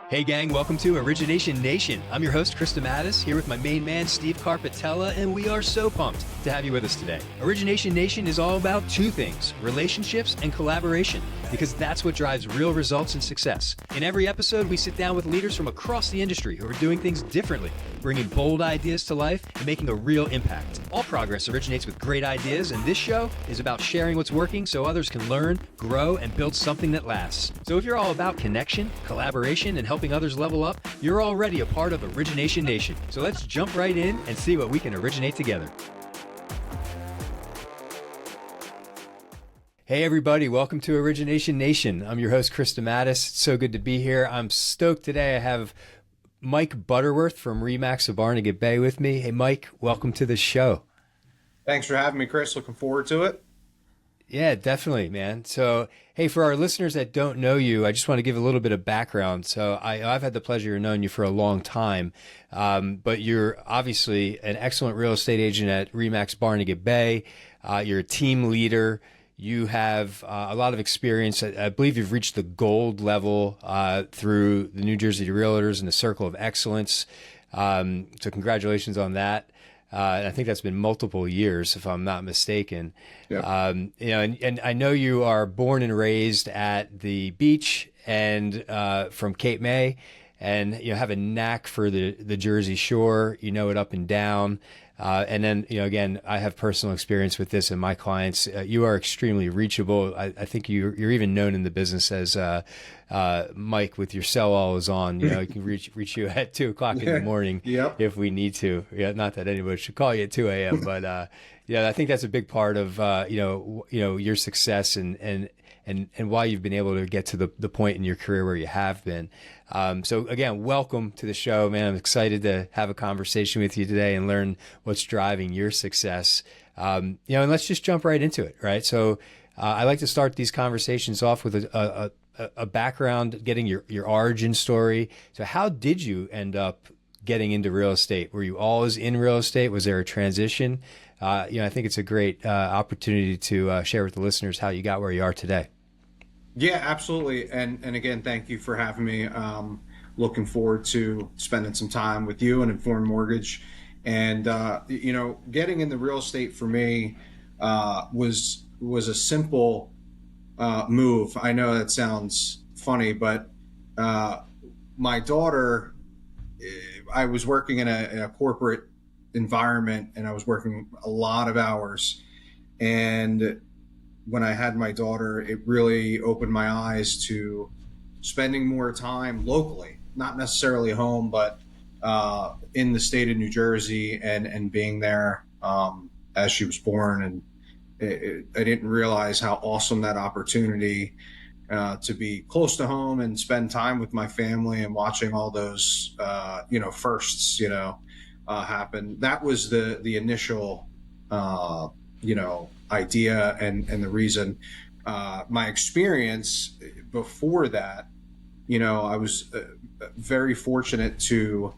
Hey gang, welcome to Origination Nation. I'm your host, Chris Mattis, here with my main man, Steve Carpatella, and we are so pumped to have you with us today. Origination Nation is all about two things, relationships and collaboration, because that's what drives real results and success. In every episode, we sit down with leaders from across the industry who are doing things differently, bringing bold ideas to life and making a real impact. All progress originates with great ideas, and this show is about sharing what's working so others can learn, grow, and build something that lasts. So if you're all about connection, collaboration, and helping others level up, you're already a part of Origination Nation. So let's jump right in and see what we can originate together. Hey everybody, welcome to Origination Nation. I'm your host, Chris Mattis. It's so good to be here. I'm stoked today. I have Mike Butterworth from RE/MAX of Barnegat Bay with me. Hey Mike, welcome to the show. Thanks for having me, Chris. Looking forward to it. Yeah, definitely, man. So, hey, for our listeners that don't know you, I just want to give a little bit of background. So I've had the pleasure of knowing you for a long time, but you're obviously an excellent real estate agent at RE/MAX Barnegat Bay. You're a team leader. You have a lot of experience. I believe you've reached the gold level through the New Jersey Realtors and the Circle of Excellence. So congratulations on that. And I think that's been multiple years, if I'm not mistaken. Yep. And I know you are born and raised at the beach and from Cape May, and have a knack for the Jersey Shore. You know it up and down. And then, again, I have personal experience with this and my clients. You are extremely reachable. I think you're even known in the business as Mike with your cell always on. You can reach you at 2:00 in the morning if we need to. Yeah, not that anybody should call you at 2 a.m. But I think that's a big part of your success and why you've been able to get to the point in your career where you have been. So again, welcome to the show, man. I'm excited to have a conversation with you today and learn what's driving your success. And let's just jump right into it, right? So I like to start these conversations off with a background, getting your origin story. So how did you end up getting into real estate? Were you always in real estate? Was there a transition? I think it's a great opportunity to share with the listeners how you got where you are today. Yeah, absolutely. And again, thank you for having me. Looking forward to spending some time with you and Informed Mortgage. And, getting into real estate for me was a simple move. I know that sounds funny, but my daughter, I was working in a corporate environment and I was working a lot of hours. And when I had my daughter, it really opened my eyes to spending more time locally, not necessarily home, but in the state of New Jersey and being there as she was born. And I didn't realize how awesome that opportunity to be close to home and spend time with my family and watching all those, firsts, happen. That was the initial, idea and the reason. My experience before that, I was very fortunate to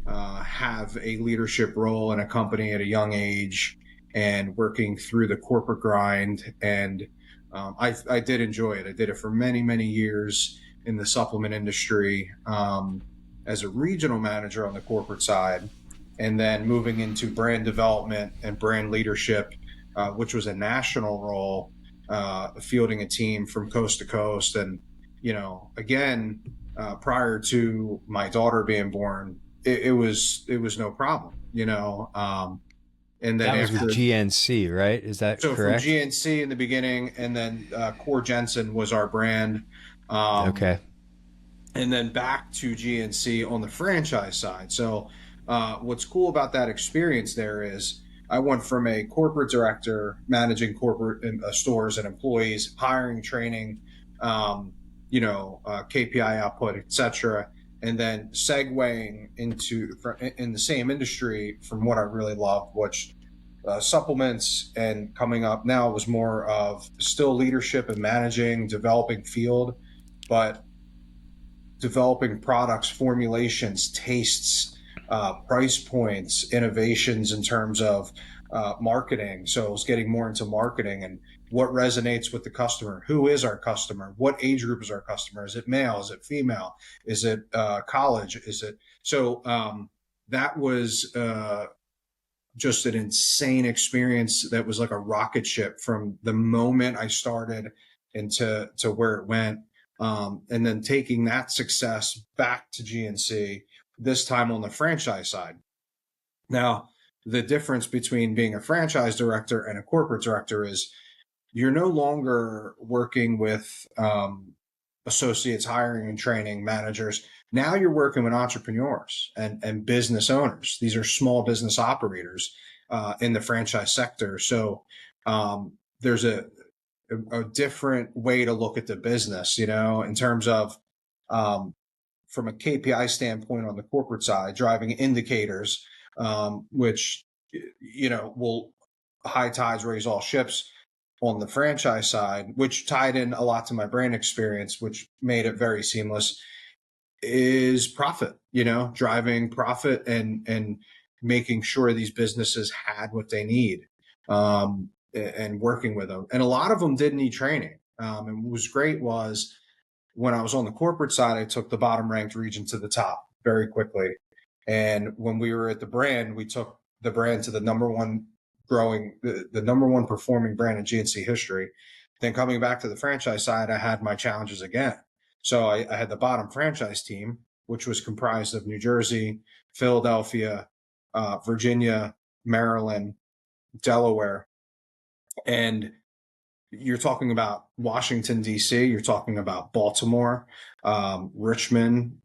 have a leadership role in a company at a young age and working through the corporate grind. And I did enjoy it. I did it for many, many years in the supplement industry as a regional manager on the corporate side, and then moving into brand development and brand leadership, which was a national role, fielding a team from coast to coast. And, again, prior to my daughter being born, it was no problem, and then that was with GNC, right? Is that so correct? From GNC in the beginning, and then Core Jensen was our brand. Okay. And then back to GNC on the franchise side. So what's cool about that experience there is I went from a corporate director managing corporate stores and employees, hiring, training, KPI output, etc., and then segueing into in the same industry from what I really loved, which supplements, and coming up now was more of still leadership and managing, developing field, but developing products, formulations, tastes, price points, innovations in terms of marketing. So I was getting more into marketing, and what resonates with the customer, who is our customer, what age group is our customer, is it male, is it female, is it college, is it so that was just an insane experience that was like a rocket ship from the moment I started into where it went. And then taking that success back to GNC, this time on the franchise side. Now, the difference between being a franchise director and a corporate director is you're no longer working with associates, hiring and training managers. Now you're working with entrepreneurs and business owners. These are small business operators in the franchise sector. So there's a different way to look at the business, you know, in terms of from a KPI standpoint on the corporate side, driving indicators, which, you know, will high tides raise all ships. On the franchise side, which tied in a lot to my brand experience, which made it very seamless, is profit, you know, driving profit and making sure these businesses had what they need, and working with them. And a lot of them did need training. And what was great was when I was on the corporate side, I took the bottom ranked region to the top very quickly. And when we were at the brand, we took the brand to the number one the number one performing brand in GNC history. Then coming back to the franchise side, I had my challenges again. So I had the bottom franchise team, which was comprised of New Jersey, Philadelphia, Virginia, Maryland, Delaware. And you're talking about Washington, D.C., you're talking about Baltimore, Richmond,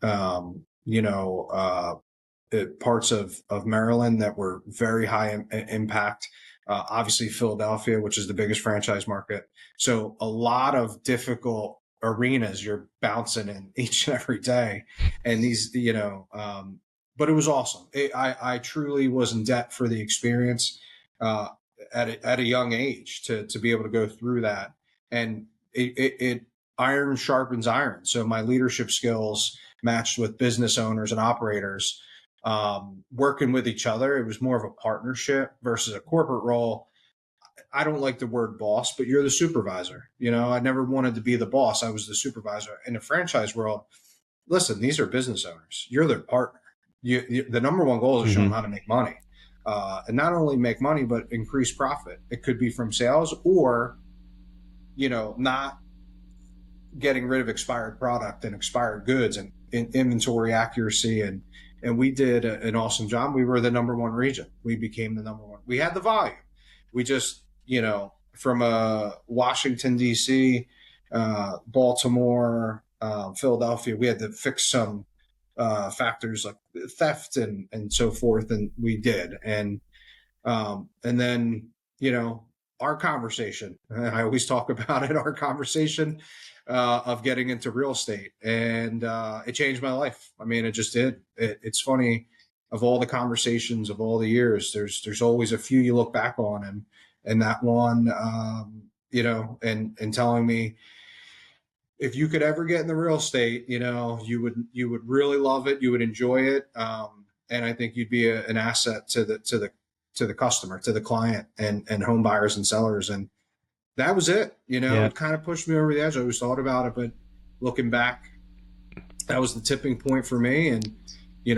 parts of Maryland that were very high impact. Obviously Philadelphia, which is the biggest franchise market. So a lot of difficult arenas you're bouncing in each and every day. And these, but it was awesome. I truly was in debt for the experience at a young age to be able to go through that. And it iron sharpens iron. So my leadership skills matched with business owners and operators, working with each other. It was more of a partnership versus a corporate role. I don't like the word boss, but you're the supervisor. You know, I never wanted to be the boss. I was the supervisor. In the franchise world, listen, these are business owners. You're their partner. The number one goal is to show them how to make money. And not only make money, but increase profit. It could be from sales or, not getting rid of expired product and expired goods and inventory accuracy. And we did an awesome job. We were the number one region. We became the number one. We had the volume. We just, from Washington, D.C., Baltimore, Philadelphia, we had to fix some factors like theft and so forth. And we did. And then, our conversation, I always talk about it, our conversation of getting into real estate. And it changed my life. I mean, it just did. It's funny, of all the conversations of all the years, there's always a few you look back on, and that one, and telling me, if you could ever get in the real estate, you would really love it. You would enjoy it. And I think you'd be an asset to the customer, to the client and home buyers and sellers. And that was it. It kind of pushed me over the edge. I always thought about it, but looking back, that was the tipping point for me. And,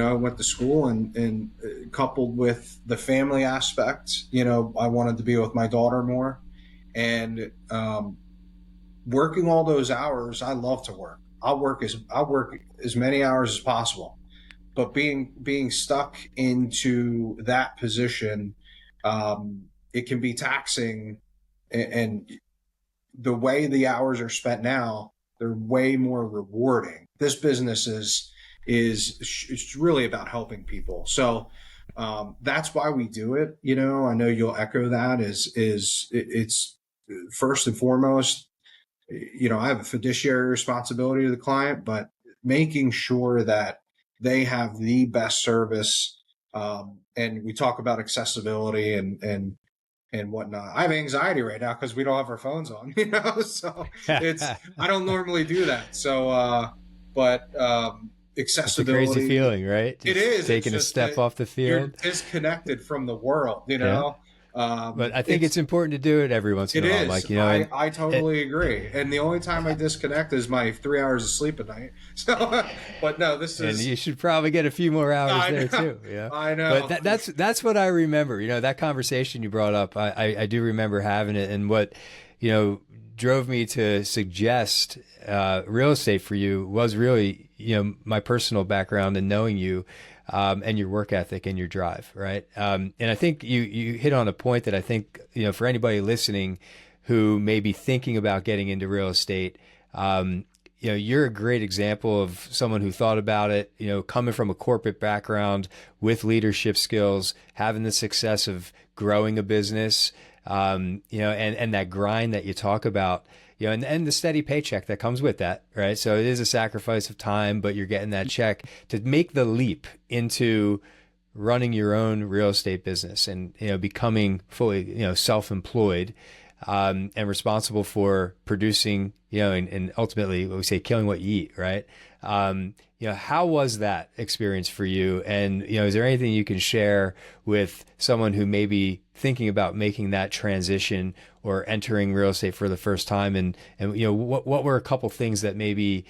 I went to school and coupled with the family aspect, I wanted to be with my daughter more. And working all those hours, I love to work. I'll work as many hours as possible. But being stuck into that position, it can be taxing. And the way the hours are spent now, they're way more rewarding. This business is really about helping people. So that's why we do it. I know you'll echo that. It's first and foremost, I have a fiduciary responsibility to the client, but making sure that they have the best service. And we talk about accessibility and whatnot. I have anxiety right now because we don't have our phones on, so I don't normally do that. So, but accessibility. It's a crazy feeling, right? It is. Taking a step off the field. You're disconnected from the world, Yeah. But I think It's it's important to do it every once in it a while, is. Mike. You know, and I totally agree. And the only time I disconnect is my 3 hours of sleep at night. So, but no, this and is. you should probably get a few more hours I there know. too. You know, I but know. that's what I remember. You know, that conversation you brought up, I do remember having it, and what you know drove me to suggest real estate for you was really my personal background and knowing you. And your work ethic and your drive, right? And I think you hit on a point that I think for anybody listening who may be thinking about getting into real estate, you're a great example of someone who thought about it, coming from a corporate background with leadership skills, having the success of growing a business, and that grind that you talk about, and the steady paycheck that comes with that, right? So it is a sacrifice of time, but you're getting that check to make the leap into running your own real estate business and, becoming fully, self-employed, and responsible for producing, and ultimately what we say, killing what you eat, right? How was that experience for you? And, is there anything you can share with someone who may be thinking about making that transition or entering real estate for the first time? And what were a couple things that maybe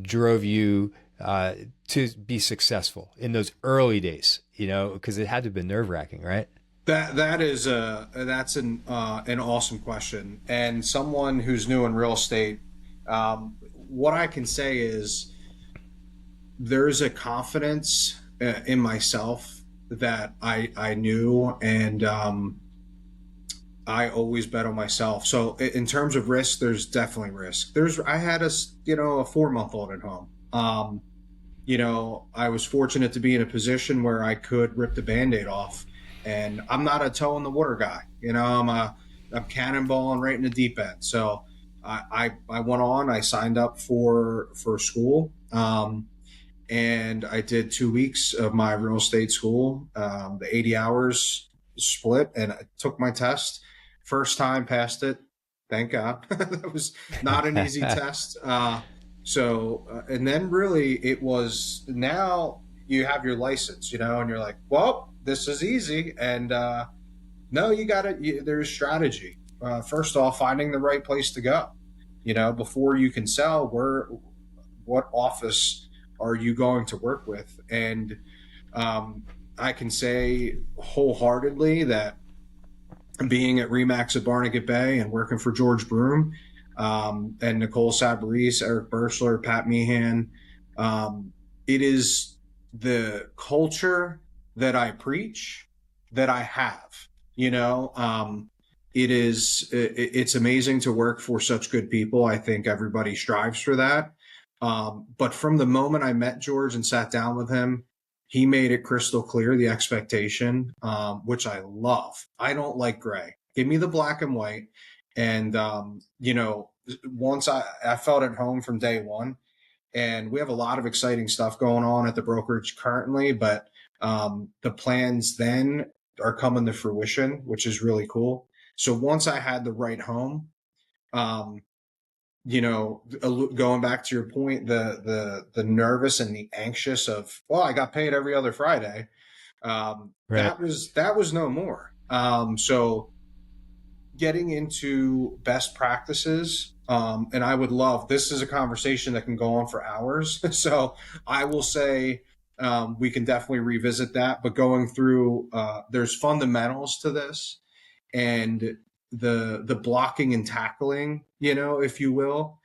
drove you to be successful in those early days, because it had to have been nerve-wracking, right? That's an awesome question, and someone who's new in real estate. What I can say is there's a confidence in myself that I knew, and I always bet on myself. So in terms of risk, there's definitely risk. I had a 4-month-old at home. I was fortunate to be in a position where I could rip the Band-Aid off. And I'm not a toe in the water guy. I'm cannonballing right in the deep end. So I went on, I signed up for school. And I did 2 weeks of my real estate school, the 80 hours split, and I took my test. First time, passed it. Thank God. That was not an easy test. And then really it was, now you have your license, and you're like, well, this is easy. And no, there's strategy. First off, finding the right place to go, before you can sell, what office are you going to work with? And I can say wholeheartedly that being at Remax at Barnegat Bay and working for George Broom, and Nicole Sabarese, Eric Birchler, Pat Meehan, it is the culture that I preach that I have. It's amazing to work for such good people. I think everybody strives for that. But from the moment I met George and sat down with him, he made it crystal clear, the expectation, which I love. I don't like gray. Give me the black and white. And, once I felt at home from day one. And we have a lot of exciting stuff going on at the brokerage currently, but the plans then are coming to fruition, which is really cool. So once I had the right home, going back to your point, the nervous and the anxious of, well, I got paid every other Friday. Right. That was no more. So getting into best practices, and I would love, this is a conversation that can go on for hours. So I will say, we can definitely revisit that, but going through, there's fundamentals to this, and the blocking and tackling, if you will,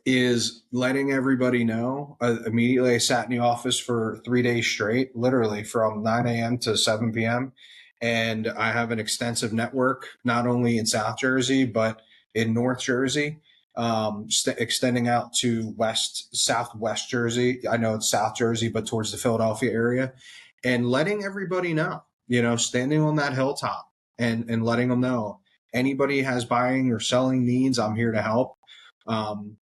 is letting everybody know. Immediately I sat in the office for 3 days straight, literally from 9 a.m. to 7 p.m. And I have an extensive network, not only in South Jersey, but in North Jersey, extending out to Southwest Jersey. I know it's South Jersey, but towards the Philadelphia area, and letting everybody know, standing on that hilltop and letting them know, anybody has buying or selling needs, I'm here to help.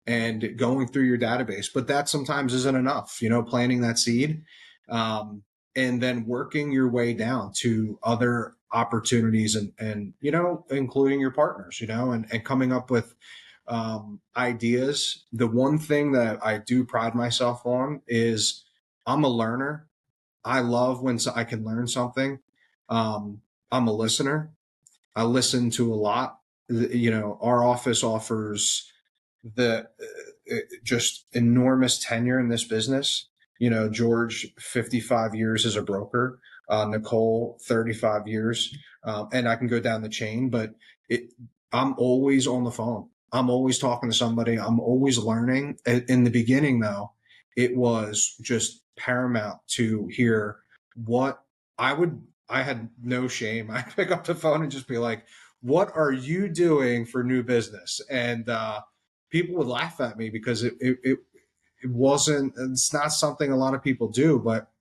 And going through your database, but that sometimes isn't enough, planting that seed, and then working your way down to other opportunities and including your partners, and coming up with ideas. The one thing that I do pride myself on is I'm a learner. I love when I can learn something. I'm a listener. I listen to a lot. Our office offers the just enormous tenure in this business. George, 55 years as a broker, Nicole, 35 years. And I can go down the chain, but I'm always on the phone. I'm always talking to somebody. I'm always learning. In the beginning, though, it was just paramount to hear what I had no shame. I'd pick up the phone and just be like, what are you doing for new business? And people would laugh at me because it's not something a lot of people do, but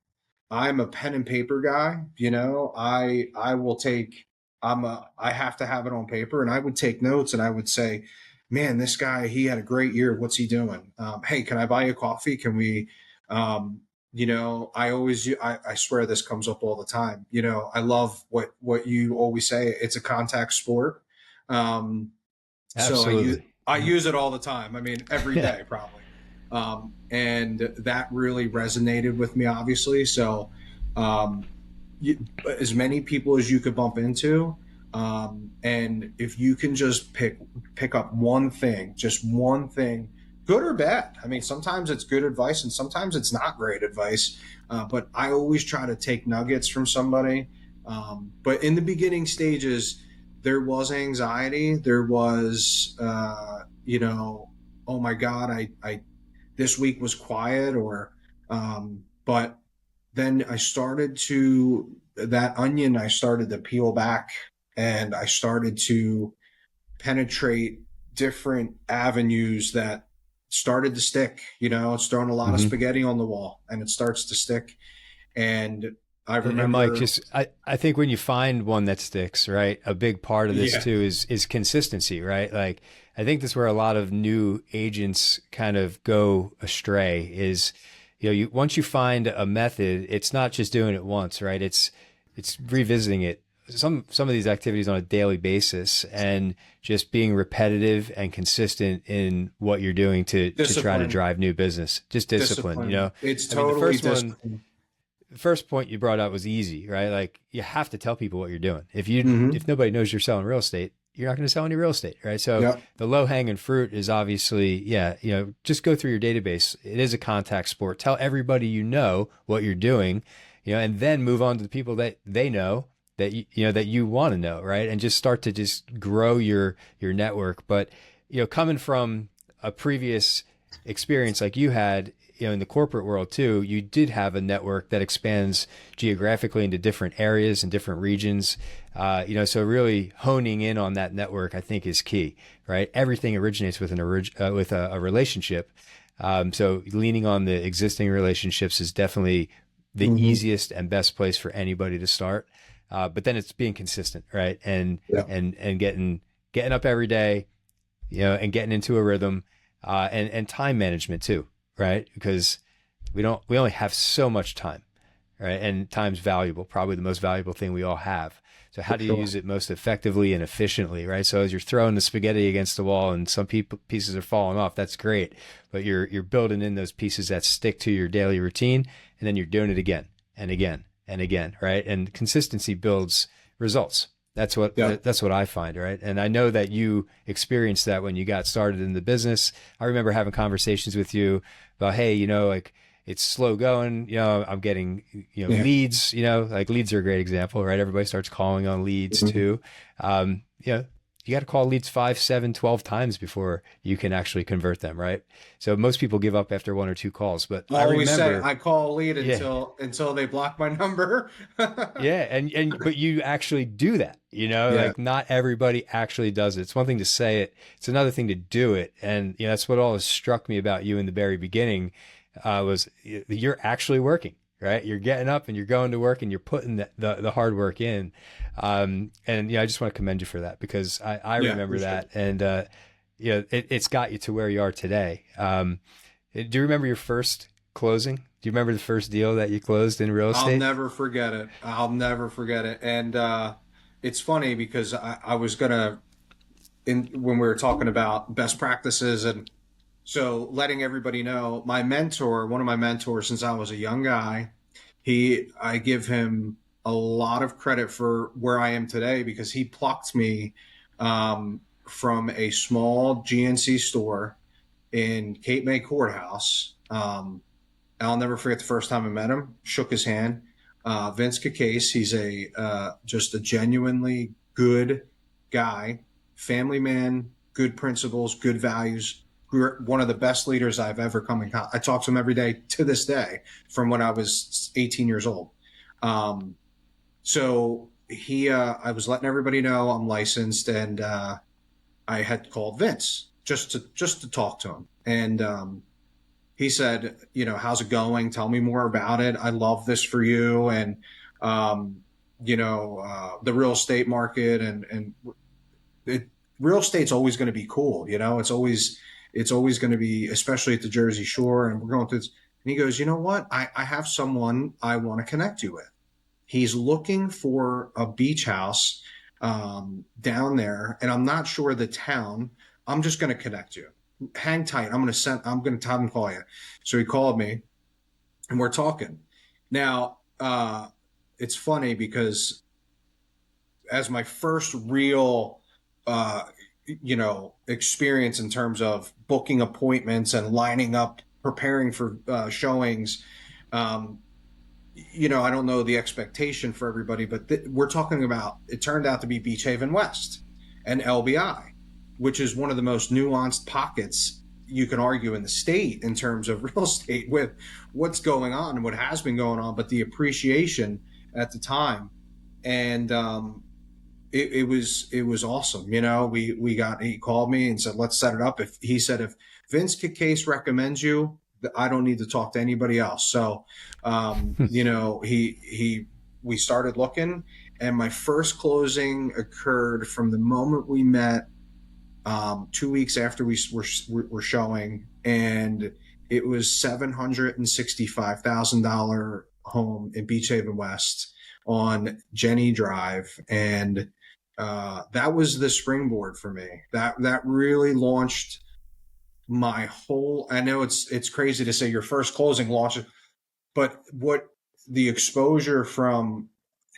I'm a pen and paper guy. I will take, I have to have it on paper, and I would take notes, and I would say, man, this guy, he had a great year. What's he doing? Hey, can I buy you coffee? Can we, I swear this comes up all the time. I love what you always say. It's a contact sport. So Absolutely. I use it all the time. I mean, every day probably. And that really resonated with me, obviously. So, as many people as you could bump into, and if you can just pick up one thing, just one thing, good or bad. I mean, sometimes it's good advice and sometimes it's not great advice. But I always try to take nuggets from somebody. But in the beginning stages, there was anxiety. There was, oh my God, I this week was quiet, but then that onion, I started to peel back, and I started to penetrate different avenues that started to stick. It's throwing a lot of spaghetti on the wall and it starts to stick. And I remember, and Mike, I think when you find one that sticks, right, a big part of this too is consistency, right? Like, I think that's where a lot of new agents kind of go astray is, once you find a method, it's not just doing it once, right? It's revisiting it. Some of these activities on a daily basis and just being repetitive and consistent in what you're doing to try to drive new business. Just discipline. It's totally discipline. The first point you brought out was easy, right? Like, you have to tell people what you're doing. If nobody knows you're selling real estate, you're not going to sell any real estate, right? So the low hanging fruit is obviously, just go through your database. It is a contact sport. Tell everybody what you're doing, and then move on to the people that they know that that you want to know, right? And just start to just grow your network. But coming from a previous experience like you had, in the corporate world too, you did have a network that expands geographically into different areas and different regions. So really honing in on that network, I think, is key, right? Everything originates with a relationship. So leaning on the existing relationships is definitely the easiest and best place for anybody to start. But then it's being consistent, right? And getting up every day, and getting into a rhythm, and time management too. Right? Because we only have so much time, right? And time's valuable, probably the most valuable thing we all have. So how do you use it most effectively and efficiently, right? So as you're throwing the spaghetti against the wall and some pieces are falling off, that's great. But you're building in those pieces that stick to your daily routine, and then you're doing it again and again and again, right? And consistency builds results. That's what I find, right? And I know that you experienced that when you got started in the business. I remember having conversations with you about, hey, like, it's slow going, I'm getting, leads, like leads are a great example, right? Everybody starts calling on leads too. You got to call leads 5, 7, 12 times before you can actually convert them, right? So most people give up after 1 or 2 calls. But I always remember, say I call a lead until they block my number. But you actually do that, like not everybody actually does it. It's one thing to say it; it's another thing to do it. And that's what always struck me about you in the very beginning, was you're actually working. Right, you're getting up and you're going to work and you're putting the hard work in, and I just want to commend you for that, because I remember that, and it's got you to where you are today. Do you remember your first closing? Do you remember the first deal that you closed in real estate? I'll never forget it. And it's funny because I was gonna, when we were talking about best practices, and so letting everybody know, one of my mentors, since I was a young guy, I give him a lot of credit for where I am today because he plucked me from a small GNC store in Cape May Courthouse. I'll never forget the first time I met him, shook his hand. Vince Cacase, he's just a genuinely good guy, family man, good principles, good values. One of the best leaders I've ever come in contact. I talk to him every day to this day from when I was 18 years old. So I was letting everybody know I'm licensed, and I had called Vince just to talk to him. And he said, how's it going? Tell me more about it. I love this for you. And, the real estate market and real estate's always going to be cool. It's always going to be, especially at the Jersey Shore. And we're going through this. And he goes, you know what? I have someone I want to connect you with. He's looking for a beach house down there. And I'm not sure the town. I'm just going to connect you. Hang tight. I'm going to have him call you. So he called me and we're talking. Now, it's funny because as my first real, experience in terms of booking appointments and lining up, preparing for showings, I don't know the expectation for everybody, but we're talking about, it turned out to be Beach Haven West and LBI, which is one of the most nuanced pockets you can argue in the state in terms of real estate with what's going on and what has been going on, but the appreciation at the time. And it was awesome. He called me and said, let's set it up. If Vince Cacase recommends you, I don't need to talk to anybody else. So, we started looking, and my first closing occurred from the moment we met. 2 weeks after we were showing, and it was $765,000 home in Beach Haven West on Jenny Drive, and that was the springboard for me. That really launched my whole. I know it's crazy to say your first closing launches, but what the exposure from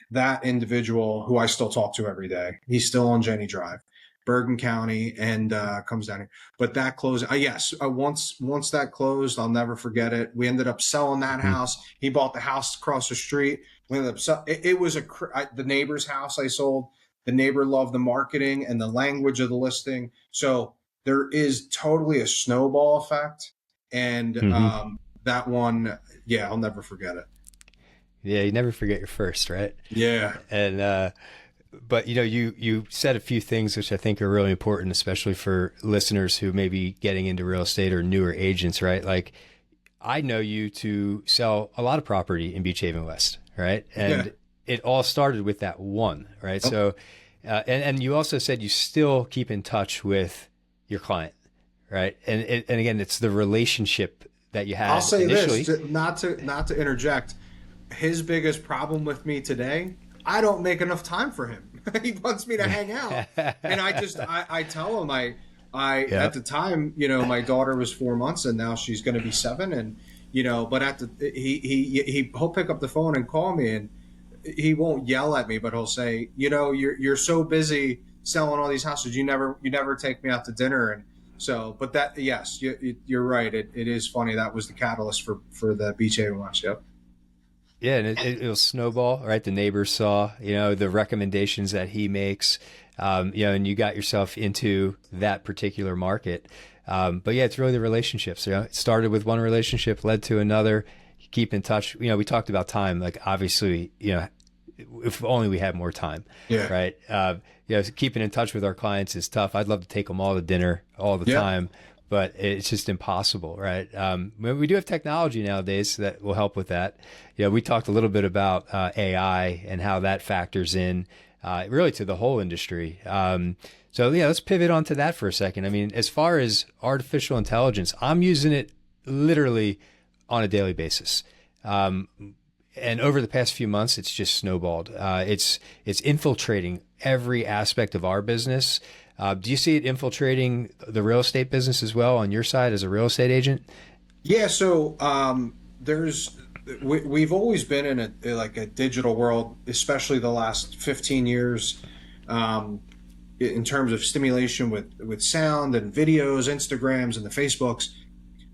that individual who I still talk to every day. He's still on Jenny Drive, Bergen County, and comes down here. But that closed. Once that closed, I'll never forget it. We ended up selling that house. He bought the house across the street. We ended up it was the neighbor's house I sold. The neighbor loved the marketing and the language of the listing. So there is totally a snowball effect. And that one, I'll never forget it. Yeah, you never forget your first, right? Yeah. And but you said a few things which I think are really important, especially for listeners who may be getting into real estate or newer agents, right? Like, I know you to sell a lot of property in Beach Haven West, right? And it all started with that one, right? Oh. So, and you also said you still keep in touch with your client, right? And again, it's the relationship that you had. I'll say initially. This, not to interject. His biggest problem with me today, I don't make enough time for him. He wants me to hang out. And I tell him, at the time, my daughter was 4 months and now she's going to be 7. And, but he'll pick up the phone and call me, and he won't yell at me, but he'll say, you're so busy selling all these houses. You never take me out to dinner. And so, but that, yes, you're right. It is funny. That was the catalyst for the Beach Haven West. Yep. Yeah, and it'll snowball, right? The neighbors saw, the recommendations that he makes, and you got yourself into that particular market. But yeah, it's really the relationships. It started with one relationship, led to another. You keep in touch. We talked about time. Like, obviously, if only we had more time, right? Keeping in touch with our clients is tough. I'd love to take them all to dinner all the time, but it's just impossible, right? We do have technology nowadays that will help with that. We talked a little bit about AI and how that factors in really to the whole industry. So let's pivot onto that for a second. I mean, as far as artificial intelligence, I'm using it literally on a daily basis. And over the past few months, it's just snowballed. It's infiltrating every aspect of our business. Do you see it infiltrating the real estate business as well on your side as a real estate agent? Yeah. So there's we've always been in a digital world, especially the last 15 years, in terms of stimulation with sound and videos, Instagrams and the Facebooks.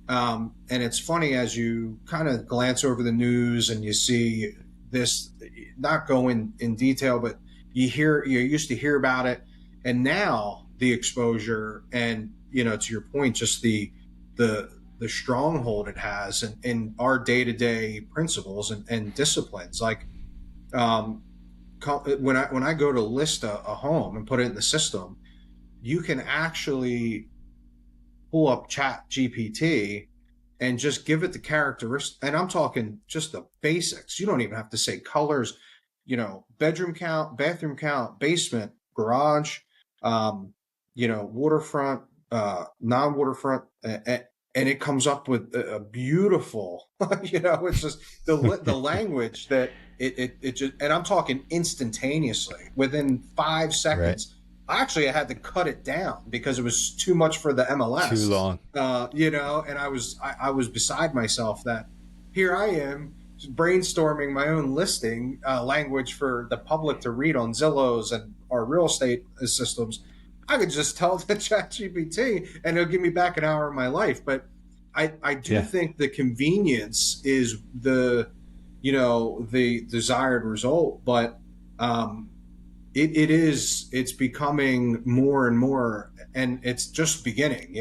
And it's funny as you kind of glance over the news and you see this, not go in detail, but you used to hear about it, and now the exposure and, to your point, just the stronghold it has in our day-to-day principles and disciplines. Like, when I go to list a home and put it in the system, you can actually pull up Chat GPT and just give it the characteristics. And I'm talking just the basics. You don't even have to say colors, bedroom count, bathroom count, basement, garage, waterfront, non-waterfront, and it comes up with a beautiful, it's just the language that it just, and I'm talking instantaneously within 5 seconds. Right. I had to cut it down because it was too much for the MLS. Too long. And I was beside myself that here I am brainstorming my own listing language for the public to read on Zillows and our real estate systems. I could just tell the ChatGPT and it'll give me back an hour of my life. But I do think the convenience is the desired result, but it's becoming more and more, and it's just beginning,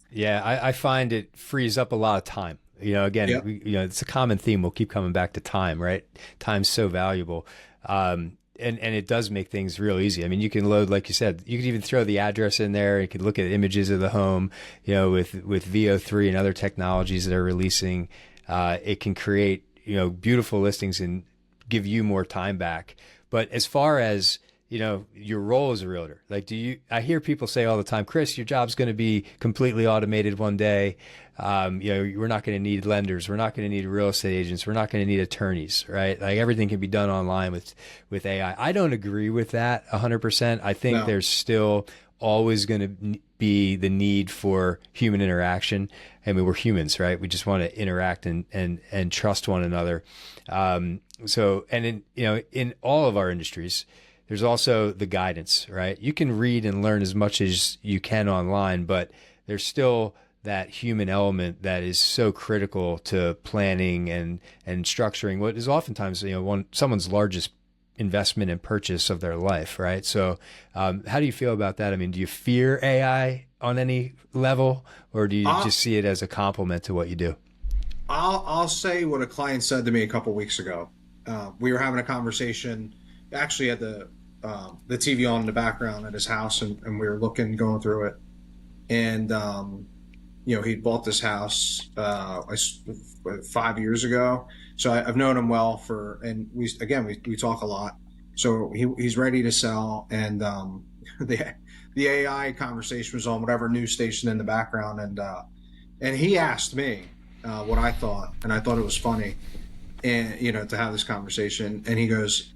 Yeah, I find it frees up a lot of time. Again, Yep. it's a common theme. We'll keep coming back to time, right? Time's so valuable. And it does make things real easy. I mean, you can load, like you said, you can even throw the address in there. You can look at images of the home, with VO3 and other technologies that are releasing. It can create, beautiful listings and give you more time back. But as far as, your role as a realtor, like, I hear people say all the time, Chris, your job's going to be completely automated one day. We're not going to need lenders. We're not going to need real estate agents. We're not going to need attorneys, right? Like, everything can be done online with AI. I don't agree with that 100%. I think there's still always going to be the need for human interaction. I mean, we're humans, right? We just want to interact and trust one another. In all of our industries, there's also the guidance, right? You can read and learn as much as you can online, but there's still that human element that is so critical to planning and structuring what is oftentimes, someone's largest investment and purchase of their life, right? So how do you feel about that? I mean, do you fear AI on any level, or do you just see it as a complement to what you do? I'll say what a client said to me a couple weeks ago. We were having a conversation, actually had the TV on in the background at his house, and we were going through it. And, he'd bought this house 5 years ago. So I've known him well and we talk a lot. So he's ready to sell. And the AI conversation was on whatever news station in the background. And he asked me what I thought, and I thought it was funny, and to have this conversation. And he goes,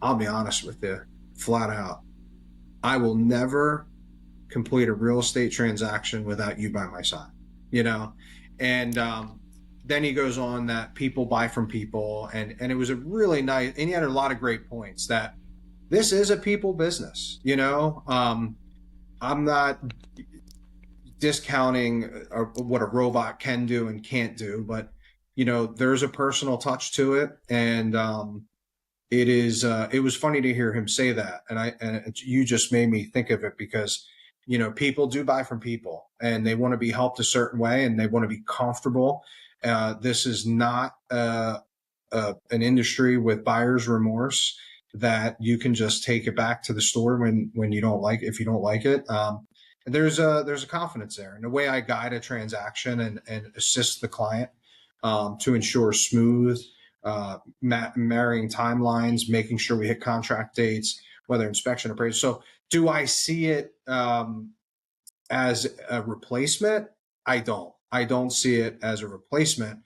I'll be honest with you, flat out, I will never complete a real estate transaction without you by my side, and then he goes on that people buy from people, and it was a really nice, and he had a lot of great points that this is a people business. I'm not discounting what a robot can do and can't do, but there's a personal touch to it, and it was funny to hear him say that, and you just made me think of it because people do buy from people, and they want to be helped a certain way, and they want to be comfortable. This is not an industry with buyer's remorse that you can just take it back to the store when you don't like, if you don't like it. There's a confidence there in the way I guide a transaction and assist the client to ensure smooth marrying timelines, making sure we hit contract dates, whether inspection appraisal. So do I see it as a replacement? I don't see it as a replacement.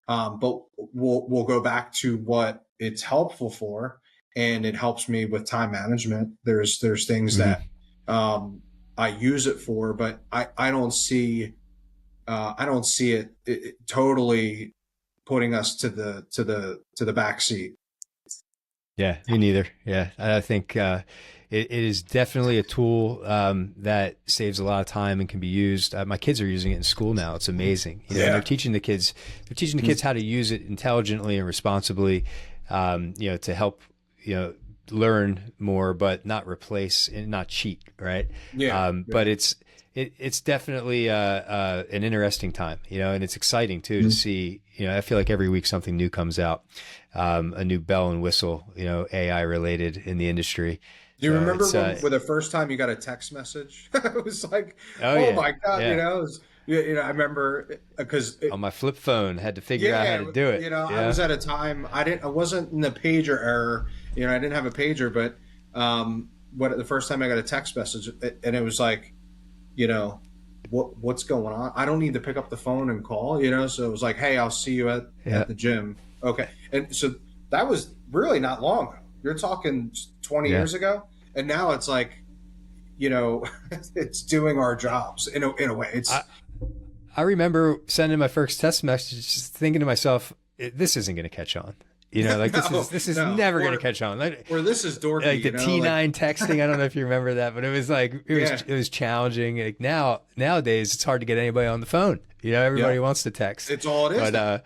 But we'll go back to what it's helpful for, and it helps me with time management. There's things that I use it for, but I don't see it totally putting us to the back seat. Yeah, me neither. Yeah, I think it is definitely a tool that saves a lot of time and can be used. My kids are using it in school now. It's amazing. And they're teaching the kids how to use it intelligently and responsibly, to help learn more, but not replace and not cheat, right? But it's definitely an interesting time, and it's exciting too to see. I feel like every week something new comes out, a new bell and whistle, AI related in the industry. Do you remember when the first time you got a text message? It was like, oh my God, I remember because on my flip phone, had to figure out how to do it. I was at a time I wasn't in the pager era. I didn't have a pager, but the first time I got a text message, and it was like, what's going on? I don't need to pick up the phone and call, So it was like, hey, I'll see you at the gym. Okay, and so that was really not long ago. You're talking 20 years ago, and now it's like, it's doing our jobs in a way. I remember sending my first text message, just thinking to myself, this isn't going to catch on. This is never going to catch on. Or this is dorky. Like the T9 texting. I don't know if you remember that, but it was like it was challenging. Like nowadays, it's hard to get anybody on the phone. Everybody wants to text. It's all it is.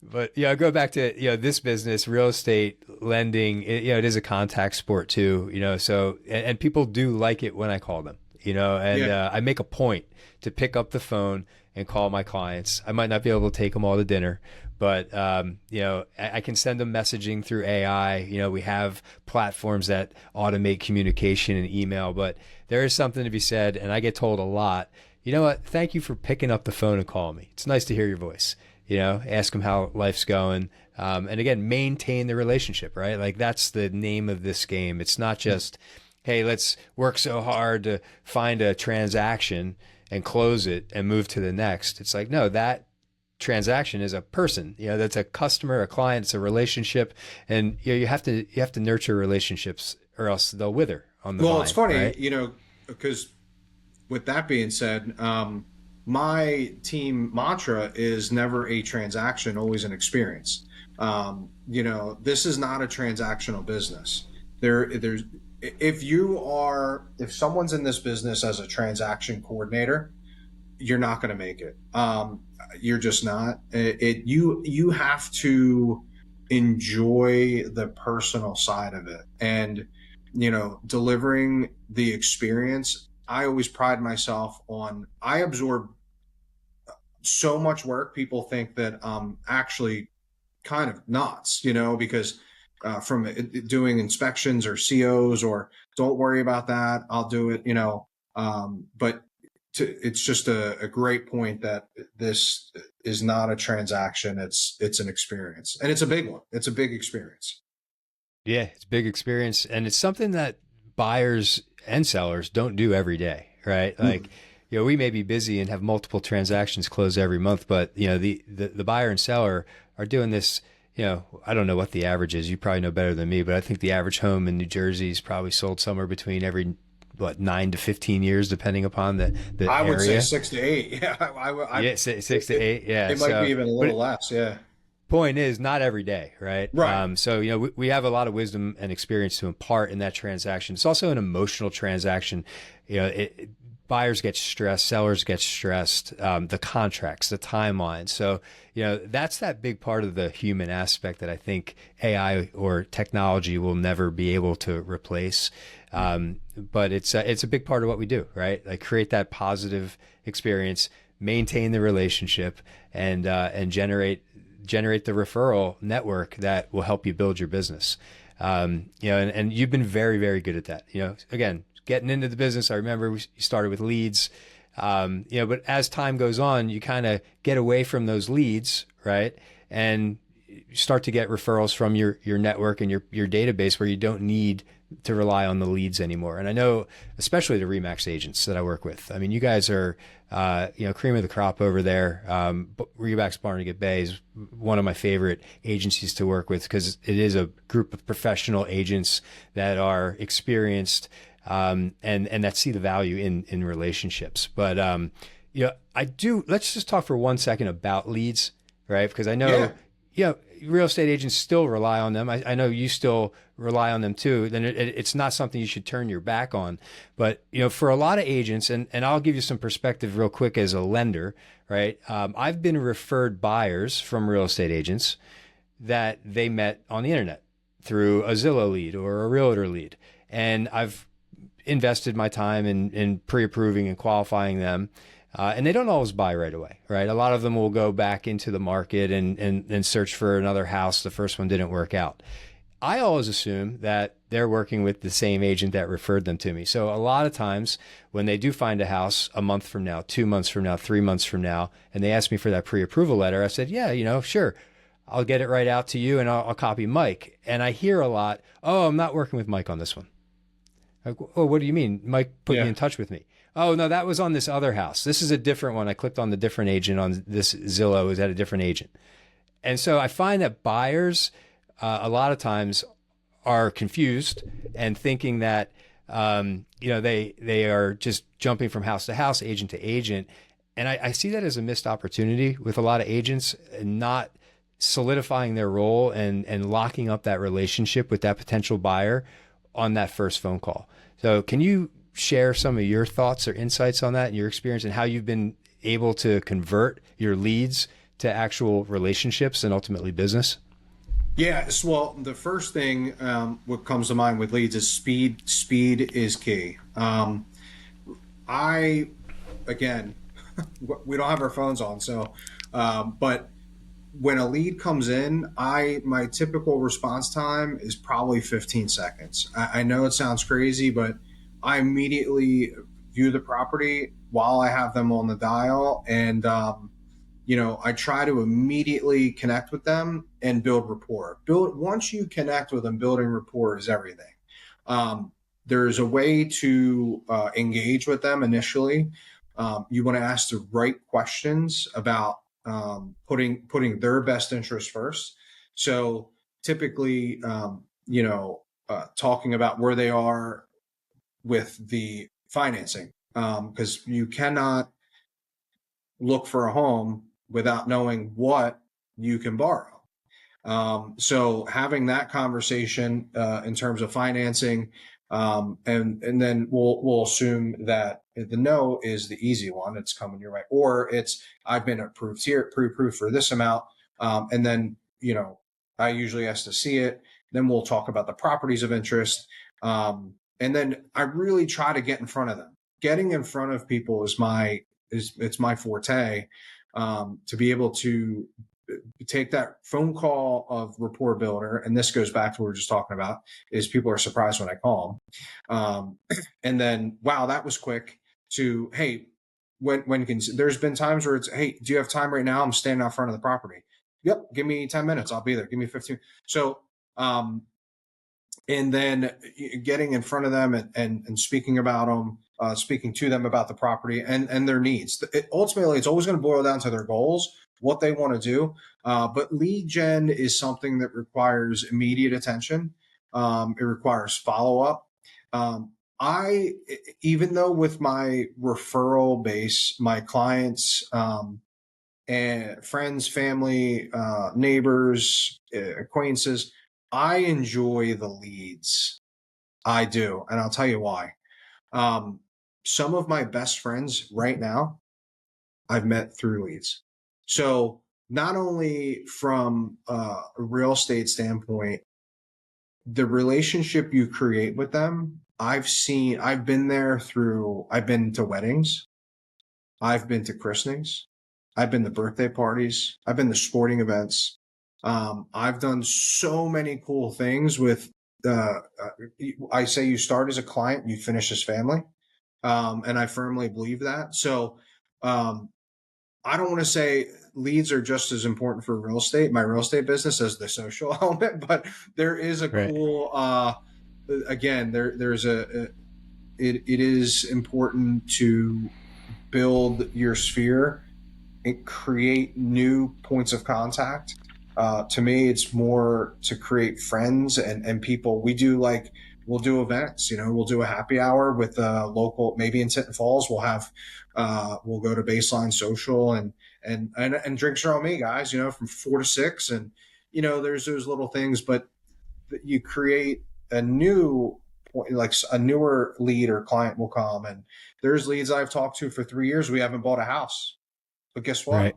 But I go back to this business, real estate lending. It is a contact sport too. So and people do like it when I call them. I make a point to pick up the phone and call my clients. I might not be able to take them all to dinner, but I can send them messaging through AI. We have platforms that automate communication and email, but there is something to be said, and I get told a lot, you know what, thank you for picking up the phone and calling me. It's nice to hear your voice. Ask them how life's going. And again, maintain the relationship, right? Like that's the name of this game. It's not just, hey, let's work so hard to find a transaction and close it and move to the next. It's like, no, that transaction is a person, that's a customer, a client, it's a relationship. And you have to nurture relationships or else they'll wither on the vine. Well, it's funny, right? Because with that being said, my team mantra is never a transaction, always an experience. This is not a transactional business. If someone's in this business as a transaction coordinator, you're not going to make it. You're just not. You have to enjoy the personal side of it, and delivering the experience. I always pride myself on. I absorb so much work. People think that I'm actually kind of nuts, because from doing inspections or COs, or don't worry about that, I'll do it, but it's just a great point that this is not a transaction. It's an experience, and it's a big one. It's a big experience. Yeah, it's a big experience, and it's something that buyers and sellers don't do every day, right? Like, we may be busy and have multiple transactions close every month, but the buyer and seller are doing this. I don't know what the average is. You probably know better than me, but I think the average home in New Jersey is probably sold somewhere between every 9 to 15 years, depending upon the I would area. say 6 to 8. Yeah, 6 to 8. Yeah, it might be even a little less. Yeah. Point is, not every day, right? Right. So we have a lot of wisdom and experience to impart in that transaction. It's also an emotional transaction. Buyers get stressed, sellers get stressed, the contracts, the timeline. So, that's that big part of the human aspect that I think AI or technology will never be able to replace. But it's a big part of what we do, right? Like create that positive experience, maintain the relationship, and generate the referral network that will help you build your business. And you've been very, very good at that. Again, getting into the business, I remember you started with leads, but as time goes on, you kind of get away from those leads, right? And you start to get referrals from your network and your database where you don't need to rely on the leads anymore. And I know, especially the RE/MAX agents that I work with, I mean, you guys are, cream of the crop over there. RE/MAX Barnegat Bay is one of my favorite agencies to work with because it is a group of professional agents that are experienced, and that see the value in relationships. But, let's just talk for 1 second about leads, right? Because I know real estate agents still rely on them. I know you still rely on them too. Then it's not something you should turn your back on. But, for a lot of agents, and I'll give you some perspective real quick as a lender, right? I've been referred buyers from real estate agents that they met on the internet through a Zillow lead or a realtor lead. And I've invested my time in pre-approving and qualifying them. And they don't always buy right away, right? A lot of them will go back into the market and search for another house. The first one didn't work out. I always assume that they're working with the same agent that referred them to me. So a lot of times when they do find a house a month from now, 2 months from now, 3 months from now, and they ask me for that pre-approval letter, I said, yeah, sure. I'll get it right out to you and I'll copy Mike. And I hear a lot, oh, I'm not working with Mike on this one. Like, oh, what do you mean? Mike put me in touch with me. Oh, no, that was on this other house. This is a different one. I clicked on the different agent on this Zillow. It was at a different agent. And so I find that buyers a lot of times are confused and thinking that, they are just jumping from house to house, agent to agent. And I see that as a missed opportunity with a lot of agents and not solidifying their role and locking up that relationship with that potential buyer on that first phone call. So can you share some of your thoughts or insights on that and your experience and how you've been able to convert your leads to actual relationships and ultimately business? Yes. Well, the first thing what comes to mind with leads is speed. Speed is key. Again, we don't have our phones on, so, but when a lead comes in, my typical response time is probably 15 seconds. I know it sounds crazy, but I immediately view the property while I have them on the dial. And, I try to immediately connect with them and build rapport. Once you connect with them, building rapport is everything. There's a way to engage with them initially. You want to ask the right questions about putting their best interest first. So typically, talking about where they are with the financing, because you cannot look for a home without knowing what you can borrow. So having that conversation in terms of financing, and then we'll assume that the no is the easy one. It's coming your way, or it's I've been approved here, pre-approved for this amount, and then I usually ask to see it. Then we'll talk about the properties of interest, and then I really try to get in front of them. Getting in front of people is my forte. To be able to take that phone call of rapport builder, and this goes back to what we were just talking about, is people are surprised when I call them. And then, wow, that was quick, to, hey, when can, there's been times where it's, hey, do you have time right now? I'm standing out front of the property. Yep. Give me 10 minutes. I'll be there. Give me 15. So, and then getting in front of them and speaking about them, speaking to them about the property and their needs. Ultimately, it's always going to boil down to their goals, what they want to do. But lead gen is something that requires immediate attention. It requires follow-up. Even though with my referral base, my clients, and friends, family, neighbors, acquaintances, I enjoy the leads. I do. And I'll tell you why. Some of my best friends right now, I've met through leads. So not only from a real estate standpoint, the relationship you create with them, I've been to weddings, I've been to christenings, I've been to birthday parties, I've been to sporting events. I've done so many cool things with, I say you start as a client, you finish as family. And I firmly believe that. So, I don't want to say leads are just as important for my real estate business, as the social element, but there is a cool, again, it is important to build your sphere and create new points of contact. To me, it's more to create friends and people. We'll do events, we'll do a happy hour with a local, maybe in Tinton Falls, we'll go to Baseline Social and and drinks are on me, guys, from 4 to 6. And, there's those little things, but you create a new point, like a newer lead or client will come. And there's leads I've talked to for 3 years. We haven't bought a house, but guess what? Right.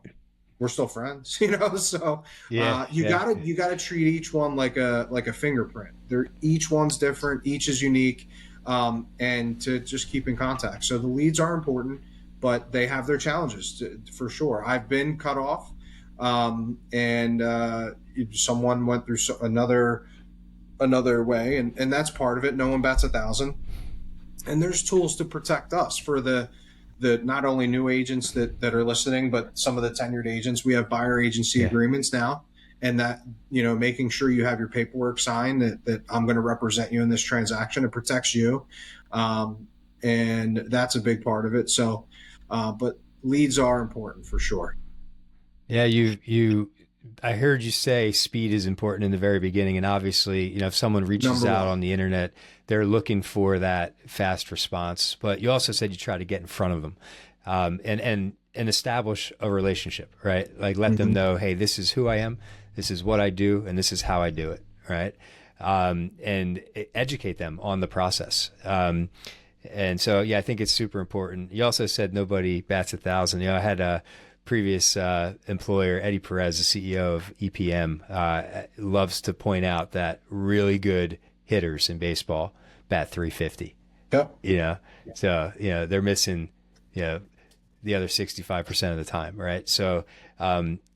We're still friends, so Yeah. you Yeah. gotta treat each one like a fingerprint. Each one's different, each is unique, and to just keep in contact. So the leads are important, but they have their challenges for sure. I've been cut off, and someone went through another way, and that's part of it. No one bats 1,000, and there's tools to protect us for the not only new agents that are listening, but some of the tenured agents. We have buyer agency agreements now, and that, making sure you have your paperwork signed that I'm going to represent you in this transaction. It protects you. And that's a big part of it. So, but leads are important for sure. Yeah. I heard you say speed is important in the very beginning. And obviously, if someone reaches out on the internet, they're looking for that fast response. But you also said you try to get in front of them, and establish a relationship, right? Like let them know, hey, this is who I am, this is what I do, and this is how I do it, right? And educate them on the process. And so, yeah, I think it's super important. You also said nobody bats 1,000. I had a previous employer, Eddie Perez, the CEO of EPM, loves to point out that really good hitters in baseball bat 350. Yep. So they're missing the other 65% of the time, right? So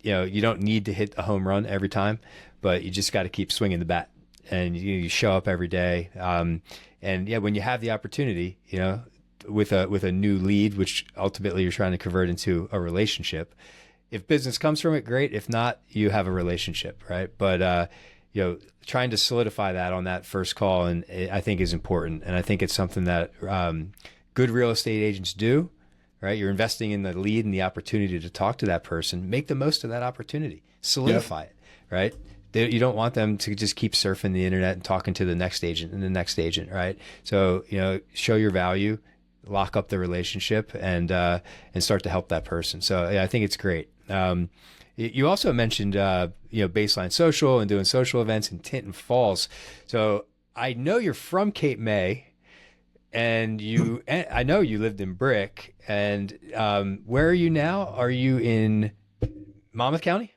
you don't need to hit a home run every time, but you just got to keep swinging the bat, and you show up every day. And when you have the opportunity, with a new lead, which ultimately you're trying to convert into a relationship. If business comes from it, great. If not, you have a relationship, right? But trying to solidify that on that first call, and I think is important. And I think it's something that good real estate agents do, right? You're investing in the lead and the opportunity to talk to that person. Make the most of that opportunity. Solidify it, right? You don't want them to just keep surfing the internet and talking to the next agent and the next agent, right? So show your value, lock up the relationship, and start to help that person. So I think it's great. You also mentioned Baseline Social and doing social events in Tinton Falls. So I know you're from Cape May, and I know you lived in Brick. And where are you now? Are you in Monmouth County?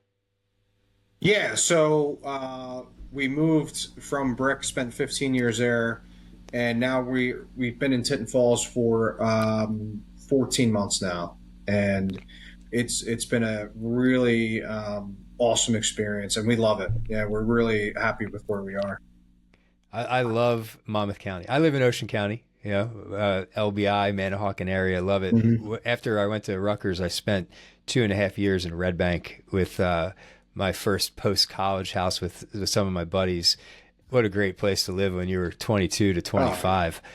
Yeah. So we moved from Brick, spent 15 years there. And now we've been in Tinton Falls for 14 months now, and it's been a really awesome experience, and we love it. Yeah, we're really happy with where we are. I love Monmouth County. I live in Ocean County, LBI, Manahawkin area. Love it. Mm-hmm. After I went to Rutgers, I spent 2.5 years in Red Bank with my first post-college house with some of my buddies. What a great place to live when you were 22 to 25. Oh.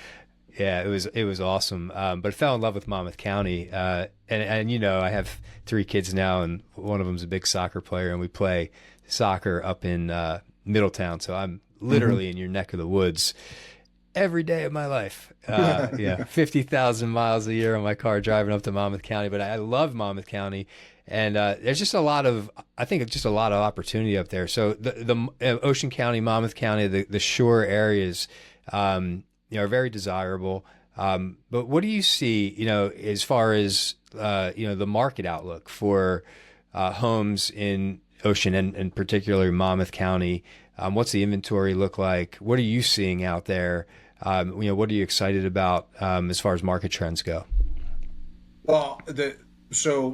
Yeah, it was awesome. But I fell in love with Monmouth County. And I have 3 kids now, and one of them's a big soccer player, and we play soccer up in Middletown. So I'm literally in your neck of the woods every day of my life. 50,000 miles a year on my car driving up to Monmouth County. But I love Monmouth County. And there's just a lot of opportunity up there. So the Ocean County, Monmouth County, the shore areas, are very desirable. But what do you see, as far as the market outlook for homes in Ocean and particularly Monmouth County? What's the inventory look like? What are you seeing out there? What are you excited about as far as market trends go? Well,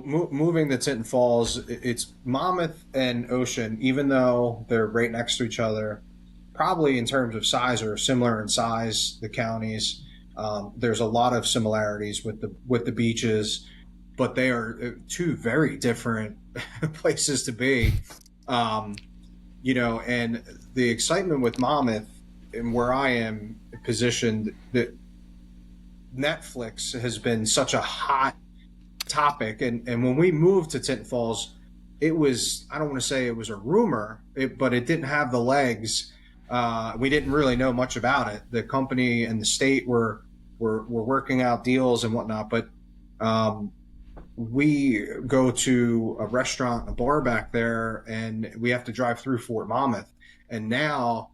moving to Tinton Falls, it's Monmouth and Ocean, even though they're right next to each other, probably in terms of size are similar in size, the counties. There's a lot of similarities with the beaches, but they are 2 very different places to be. And the excitement with Monmouth and where I am positioned, that Netflix has been such a hot topic, and when we moved to Tinton Falls, it was, I don't want to say it was a rumor, but it didn't have the legs. We didn't really know much about it. The company and the state were working out deals and whatnot, but we go to a restaurant and a bar back there, and we have to drive through Fort Monmouth. And now,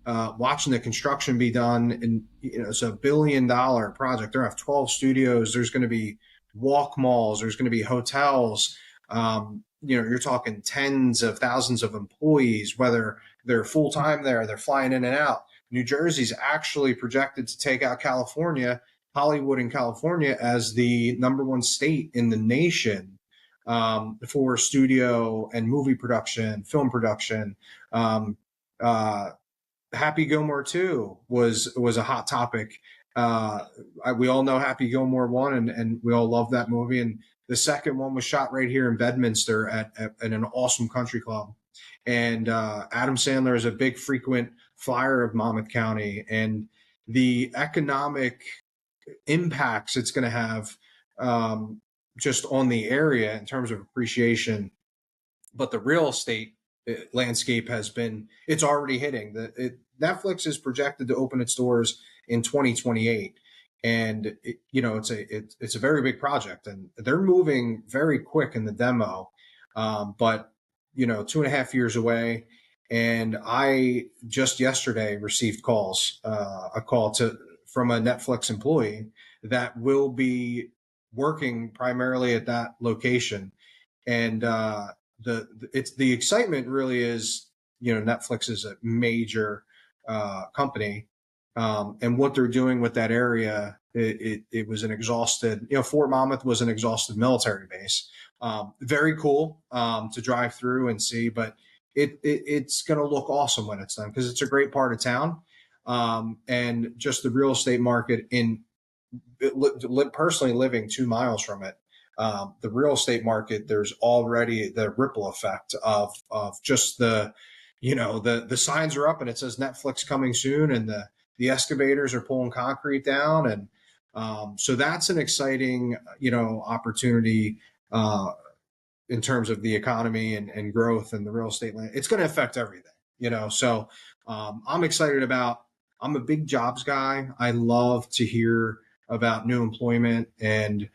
watching the construction be done, and it's $1 billion project. They have 12 studios. There's going to be walk malls. There's going to be hotels. You're talking tens of thousands of employees, whether they're full time there, they're flying in and out. New Jersey's actually projected to take out California, Hollywood and California, as the number one state in the nation, for studio and movie production, film production. Um, uh, Happy Gilmore 2 was a hot topic. We all know Happy Gilmore 1, and we all love that movie. And the second one was shot right here in Bedminster at an awesome country club. And Adam Sandler is a big frequent flyer of Monmouth County, and the economic impacts it's going to have, just on the area in terms of appreciation. But the real estate landscape it's already hitting. Netflix is projected to open its doors in 2028. And it's a very big project, and they're moving very quick in the demo. But 2.5 years away. And I just yesterday received a call from a Netflix employee that will be working primarily at that location. And the excitement really is, Netflix is a major company, and what they're doing with that area. It was an exhausted, Fort Monmouth was an exhausted military base. Very cool to drive through and see, but it's going to look awesome when it's done, because it's a great part of town. And just the real estate market personally living 2 miles from it, the real estate market, there's already the ripple effect of just the signs are up and it says Netflix coming soon, and the excavators are pulling concrete down. And so that's an exciting, opportunity, in terms of the economy and growth and the real estate land. It's going to affect everything, so I'm excited about. I'm a big jobs guy. I love to hear about new employment, and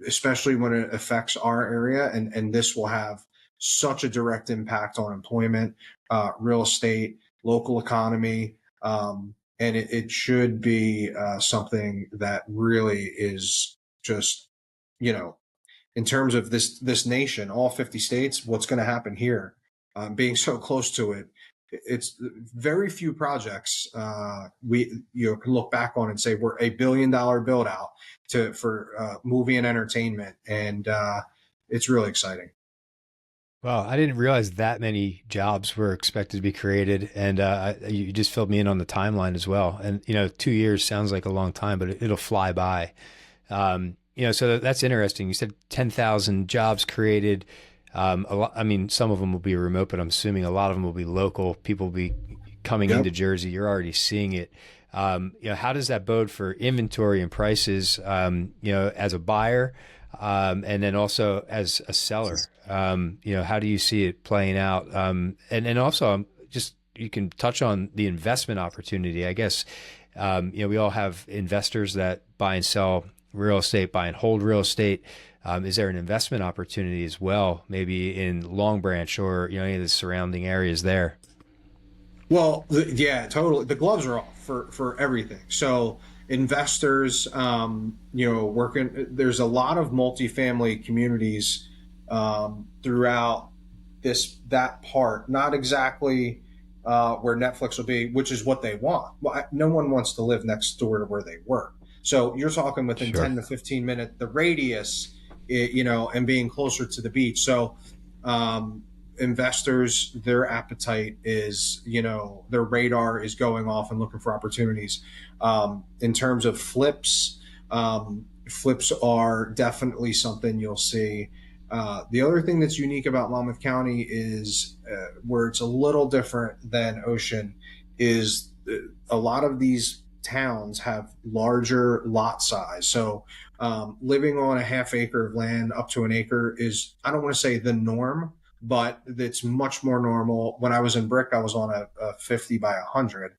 especially when it affects our area, and this will have such a direct impact on employment, real estate, local economy. And it should be something that really is just, in terms of this nation, all 50 states, what's going to happen here, being so close to it. It's very few projects we can look back on and say we're $1 billion build out for movie and entertainment, and it's really exciting. Well, I didn't realize that many jobs were expected to be created, and you just filled me in on the timeline as well. And 2 years sounds like a long time, but it'll fly by. So that's interesting. You said 10,000 jobs created. A lot, I mean, some of them will be remote, but I'm assuming a lot of them will be local. People will be coming Yep. into Jersey. You're already seeing it. How does that bode for inventory and prices? As a buyer, and then also as a seller. How do you see it playing out? And also, just you can touch on the investment opportunity. I guess we all have investors that buy and sell real estate, buy and hold real estate. Is there an investment opportunity as well, maybe in Long Branch or any of the surrounding areas there? Well, yeah, totally. The gloves are off for everything. So investors, working. There's a lot of multifamily communities throughout that part. Not exactly where Netflix will be, which is what they want. Well, no one wants to live next door to where they work. So you're talking within Sure. 10 to 15 minutes, the radius, and being closer to the beach. So investors, their appetite is, their radar is going off and looking for opportunities. In terms of flips, flips are definitely something you'll see. The other thing that's unique about Monmouth County is, where it's a little different than Ocean, is a lot of these towns have larger lot size. So living on a half acre of land up to an acre is, I don't want to say the norm, but it's much more normal. When I was in Brick, I was on a 50 by 100,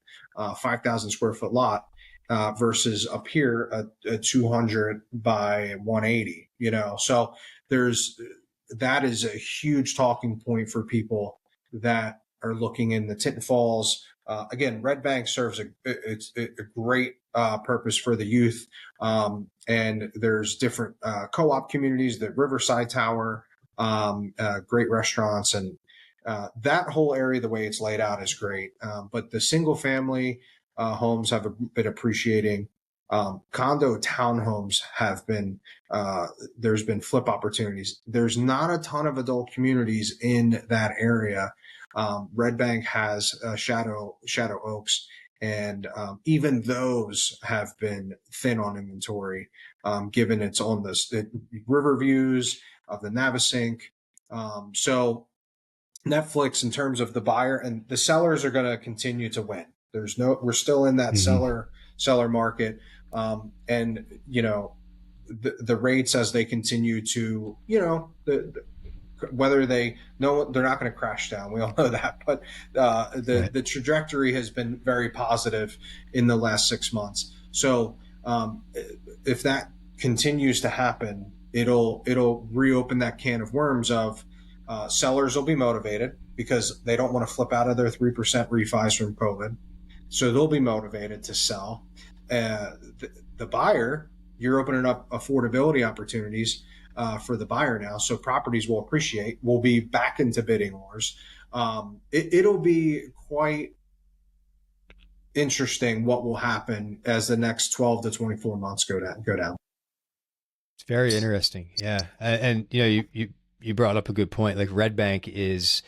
5,000 square foot lot. versus up here a 200 by 180, so that is a huge talking point for people that are looking in the Tinton Falls. Again, Red Bank serves a great purpose for the youth, and there's different co-op communities, the Riverside Tower, great restaurants, and that whole area, the way it's laid out, is great. But the single family homes have been appreciating. Condo townhomes have been, there's been flip opportunities. There's not a ton of adult communities in that area. Red Bank has Shadow Oaks, and even those have been thin on inventory, given it's on the river views of the Navasink. So Netflix, in terms of the buyer and the sellers, are going to continue to win. We're still in that seller market. And the rates, as they continue to, whether they know they're not going to crash down, we all know that, but the trajectory has been very positive in the last 6 months. So if that continues to happen, it'll reopen that can of worms of sellers will be motivated because they don't want to flip out of their 3% refis from COVID. So they'll be motivated to sell. The buyer, you're opening up affordability opportunities for the buyer now. So properties will appreciate, will be back into bidding wars. It'll be quite interesting what will happen as the next 12 to 24 months go down. It's very interesting. Yeah. And you brought up a good point. Like Red Bank is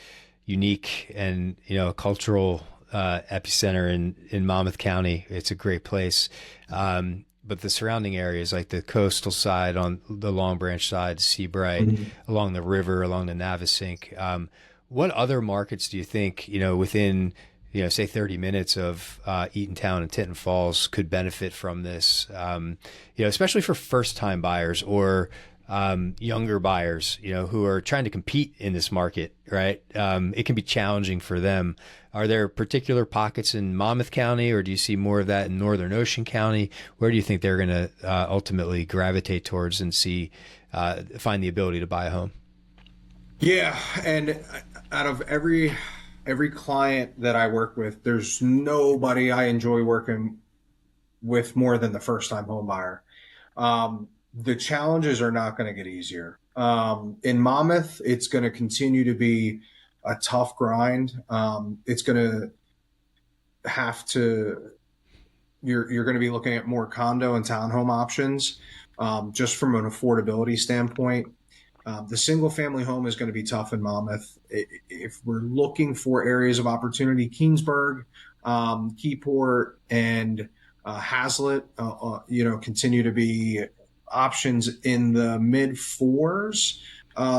unique and, a cultural epicenter in Monmouth County. It's a great place. But the surrounding areas, like the coastal side, on the Long Branch side, Seabright, along the river, along the Navasink, what other markets do you think, within, say 30 minutes of Eatontown and Tinton Falls could benefit from this, especially for first-time buyers or younger buyers, who are trying to compete in this market, right? It can be challenging for them. Are there particular pockets in Monmouth County, or do you see more of that in Northern Ocean County? Where do you think they're going to ultimately gravitate towards and find the ability to buy a home? Yeah, and out of every client that I work with, there's nobody I enjoy working with more than the first-time home buyer. The challenges are not going to get easier. In Monmouth, it's going to continue to be a tough grind. It's going to you're going to be looking at more condo and townhome options, just from an affordability standpoint. The single family home is going to be tough in Monmouth. If we're looking for areas of opportunity, Keensburg, Keyport, and Hazlitt, continue to be options in the mid 4s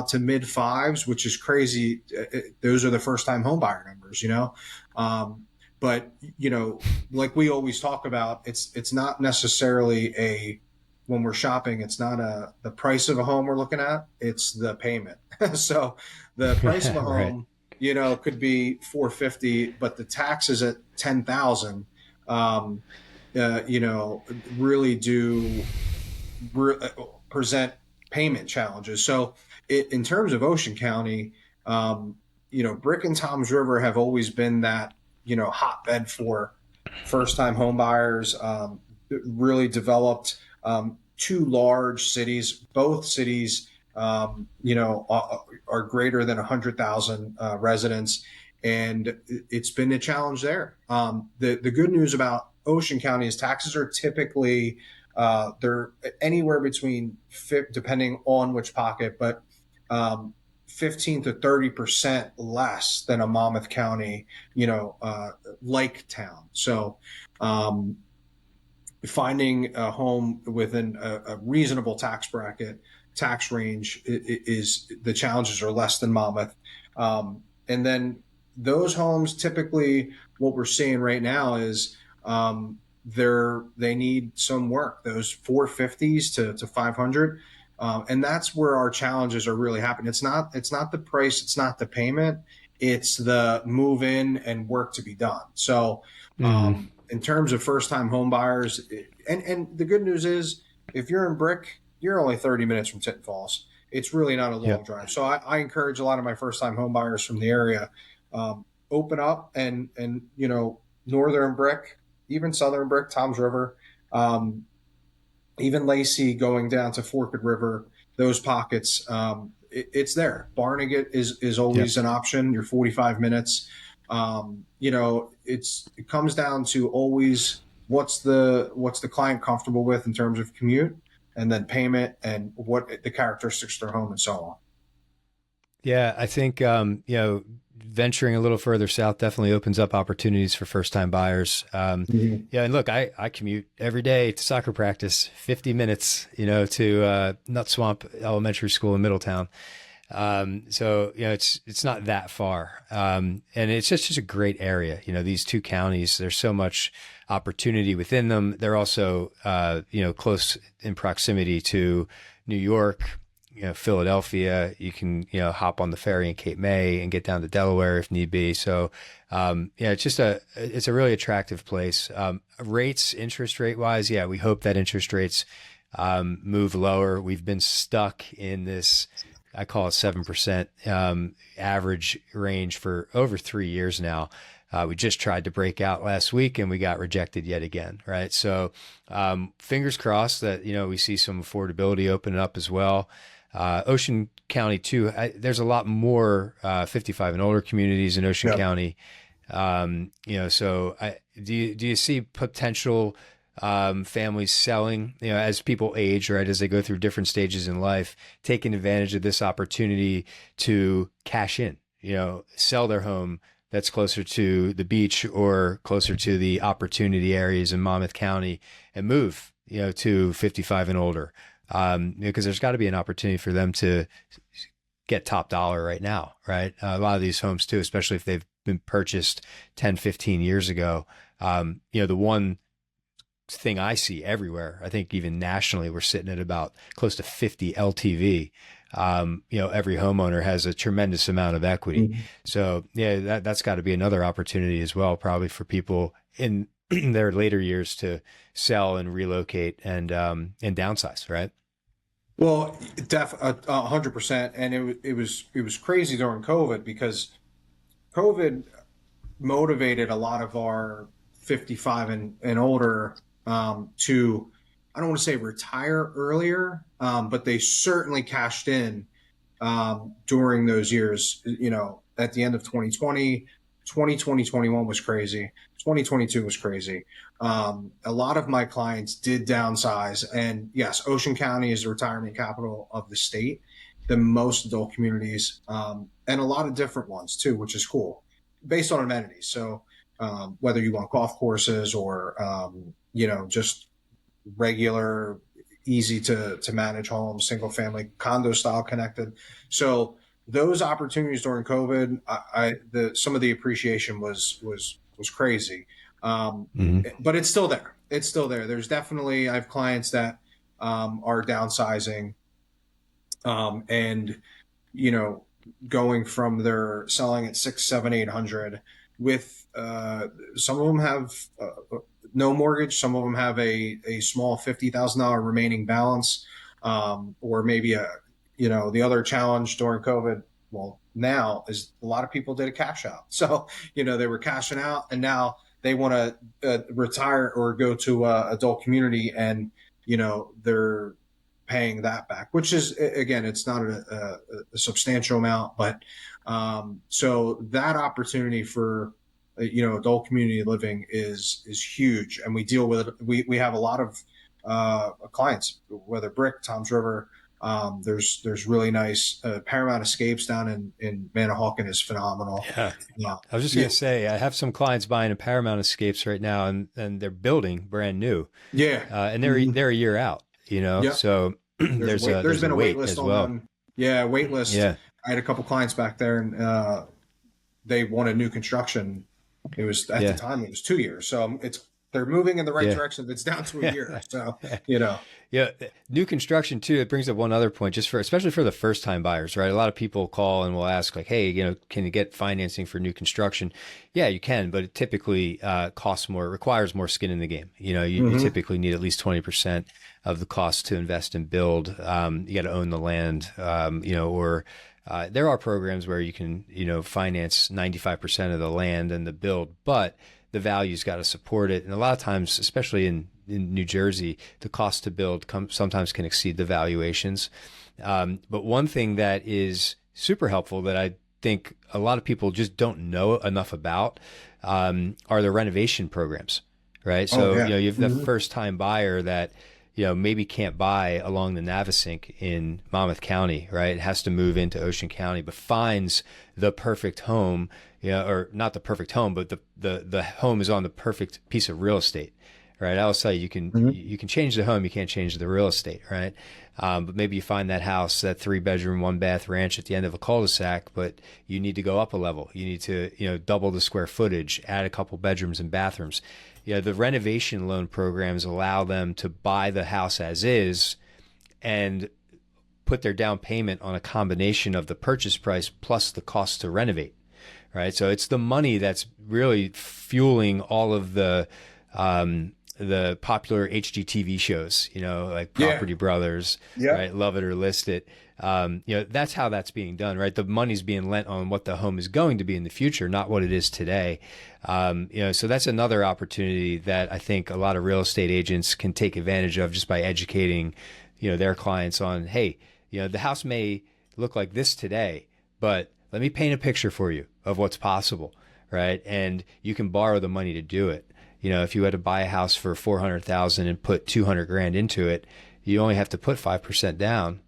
to mid 5s, which is crazy. Those are the first time home buyer numbers, but like we always talk about, it's not necessarily when we're shopping, it's not the price of a home we're looking at, it's the payment. So the price of a home, could be $450, but the taxes at $10,000, really do present payment challenges. So in terms of Ocean County, Brick and Tom's River have always been that, hotbed for first-time home buyers, really developed 2 large cities. Both cities, are greater than 100,000 residents, and it's been a challenge there. The good news about Ocean County is taxes are typically they're anywhere between, depending on which pocket, but 15 to 30% less than a Monmouth County, like town. So finding a home within a reasonable tax range is the challenges are less than Monmouth. And then those homes, typically what we're seeing right now is they need some work, those 450s to 500. And that's where our challenges are really happening. It's not the price, it's not the payment, it's the move in and work to be done. So in terms of first-time home buyers, and the good news is, if you're in Brick, you're only 30 minutes from Tinton Falls. It's really not a long drive. So I encourage a lot of my first-time home buyers from the area, open up and northern Brick, even southern Brick, Toms River, even Lacey going down to Forked River, those pockets, it's there. Barnegat is always an option. You're 45 minutes. It comes down to always what's the client comfortable with in terms of commute, and then payment, and what the characteristics of their home, and so on. Yeah, I think venturing a little further south definitely opens up opportunities for first-time buyers. Yeah, and look, I commute every day to soccer practice, 50 minutes, to Nut Swamp Elementary School in Middletown. So it's not that far, and it's just a great area. These two counties, there's so much opportunity within them. They're also close in proximity to New York, Philadelphia. You can hop on the ferry in Cape May and get down to Delaware if need be. So it's a really attractive place. Rates, interest rate wise, we hope that interest rates move lower. We've been stuck in this, I call it 7% average range for over 3 years now. We just tried to break out last week and we got rejected yet again, right? So fingers crossed that we see some affordability open up as well. Ocean County too. There's a lot more 55 and older communities in Ocean County. So do you see potential families selling, as people age, right, as they go through different stages in life, taking advantage of this opportunity to cash in, sell their home that's closer to the beach or closer to the opportunity areas in Monmouth County and move, to 55 and older? Because there's got to be an opportunity for them to get top dollar right now, right? A lot of these homes too, especially if they've been purchased 10, 15 years ago. The one thing I see everywhere, I think even nationally, we're sitting at about close to 50 LTV. Every homeowner has a tremendous amount of equity. Mm-hmm. So that's got to be another opportunity as well, probably for people in their later years to sell and relocate and downsize, right? Well, 100%. And it was crazy during COVID, because COVID motivated a lot of our 55 and older to, I don't want to say retire earlier, but they certainly cashed in during those years. At the end of 2020, 2021 was crazy. 2022 was crazy. A lot of my clients did downsize, and yes, Ocean County is the retirement capital of the state, the most adult communities, and a lot of different ones too, which is cool, based on amenities. So whether you want golf courses or just regular, easy to manage homes, single family, condo style connected. So those opportunities during COVID, some of the appreciation was crazy. But it's still there. It's still there. There's definitely, I have clients that are downsizing, and going from their selling at 600, 700, 800 with some of them have no mortgage. Some of them have a small $50,000 remaining balance, or maybe the other challenge during COVID, well, now, is a lot of people did a cash out. So, they were cashing out, and now they want to retire or go to adult community, and, they're paying that back, which is, again, it's not a substantial amount, but so that opportunity for, adult community living is huge. And we deal with it. We have a lot of clients, whether Brick, Toms River. There's really nice Paramount Escapes down in Manahawkin is phenomenal. Yeah. I was just going to say, I have some clients buying a Paramount Escapes right now, and they're building brand new. Yeah. And they're a year out, Yep. So there's been a wait list on well. them. Yeah, wait list. Yeah. I had a couple clients back there, and they wanted new construction. It was at the time it was 2 years, so they're moving in the right Yeah. direction if it's down to a year. So, you know. Yeah, new construction too. It brings up one other point, especially for the first time buyers, right? A lot of people call and will ask like, "Hey, can you get financing for new construction?" Yeah, you can, but it typically costs more, requires more skin in the game. You typically need at least 20% of the cost to invest and build. You got to own the land, or there are programs where you can, finance 95% of the land and the build, but the value's got to support it. And a lot of times, especially in New Jersey, the cost to build sometimes can exceed the valuations. But one thing that is super helpful that I think a lot of people just don't know enough about are the renovation programs, right? So, you have the first time buyer that, maybe can't buy along the Navesink in Monmouth County, right? It has to move into Ocean County, but finds the perfect home, or not the perfect home, but the home is on the perfect piece of real estate. Right. I always tell you, you can change the home. You can't change the real estate. Right. But maybe you find that house, that 3-bedroom, 1-bath ranch at the end of a cul-de-sac, but you need to go up a level. You need to, double the square footage, add a couple bedrooms and bathrooms. The renovation loan programs allow them to buy the house as is and put their down payment on a combination of the purchase price plus the cost to renovate. Right. So it's the money that's really fueling all of the popular HGTV shows, like Property Brothers, right? Love It or List It. That's how that's being done, right? The money's being lent on what the home is going to be in the future, not what it is today. So that's another opportunity that I think a lot of real estate agents can take advantage of just by educating, their clients on, hey, the house may look like this today, but let me paint a picture for you of what's possible, right? And you can borrow the money to do it. If you had to buy a house for $400,000 and put $200,000 into it, you only have to put 5% down,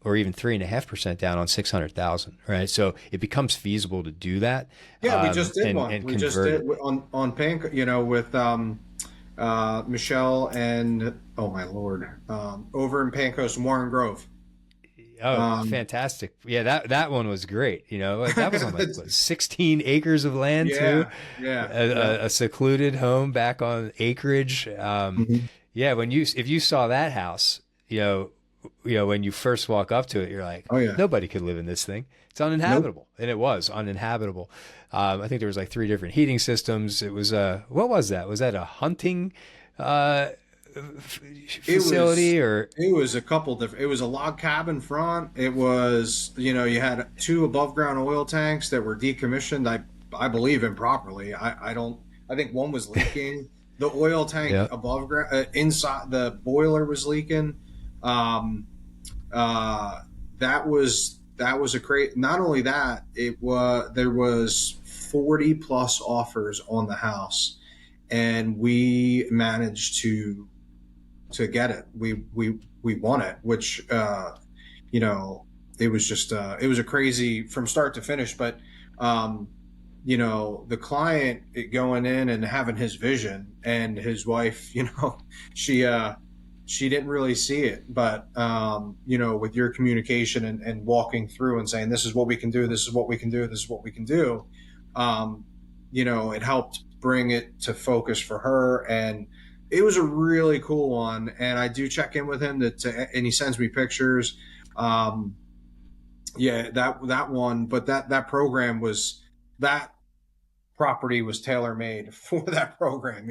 or even 3.5% down on $600,000, right? So it becomes feasible to do that. Yeah, we just did one. We just did on Panco, with Michelle and my Lord, over in Pancos, Warren Grove. Oh, fantastic! Yeah, that one was great. That was on like 16 acres of land too. Yeah, a secluded home back on acreage. Yeah, if you saw that house, when you first walk up to it, you're like, oh yeah, nobody could live in this thing. It's uninhabitable, and it was uninhabitable. I think there was like 3 different heating systems. It was what was that? Was that a hunting? Facility it was a couple different. It was a log cabin front. It was you had 2 above ground oil tanks that were decommissioned. I believe improperly. I think one was leaking. The oil tank above ground inside the boiler was leaking. That was a great. Not only that, there was 40 plus offers on the house, and we managed to get it. We won it, which, it was just, it was a crazy from start to finish, but, the client going in and having his vision, and his wife, she didn't really see it, but, with your communication and walking through and saying, this is what we can do, this is what we can do, this is what we can do. It helped bring it to focus for her, and it was a really cool one. And I do check in with him and he sends me pictures. That one, but that program that property was tailor-made for that program,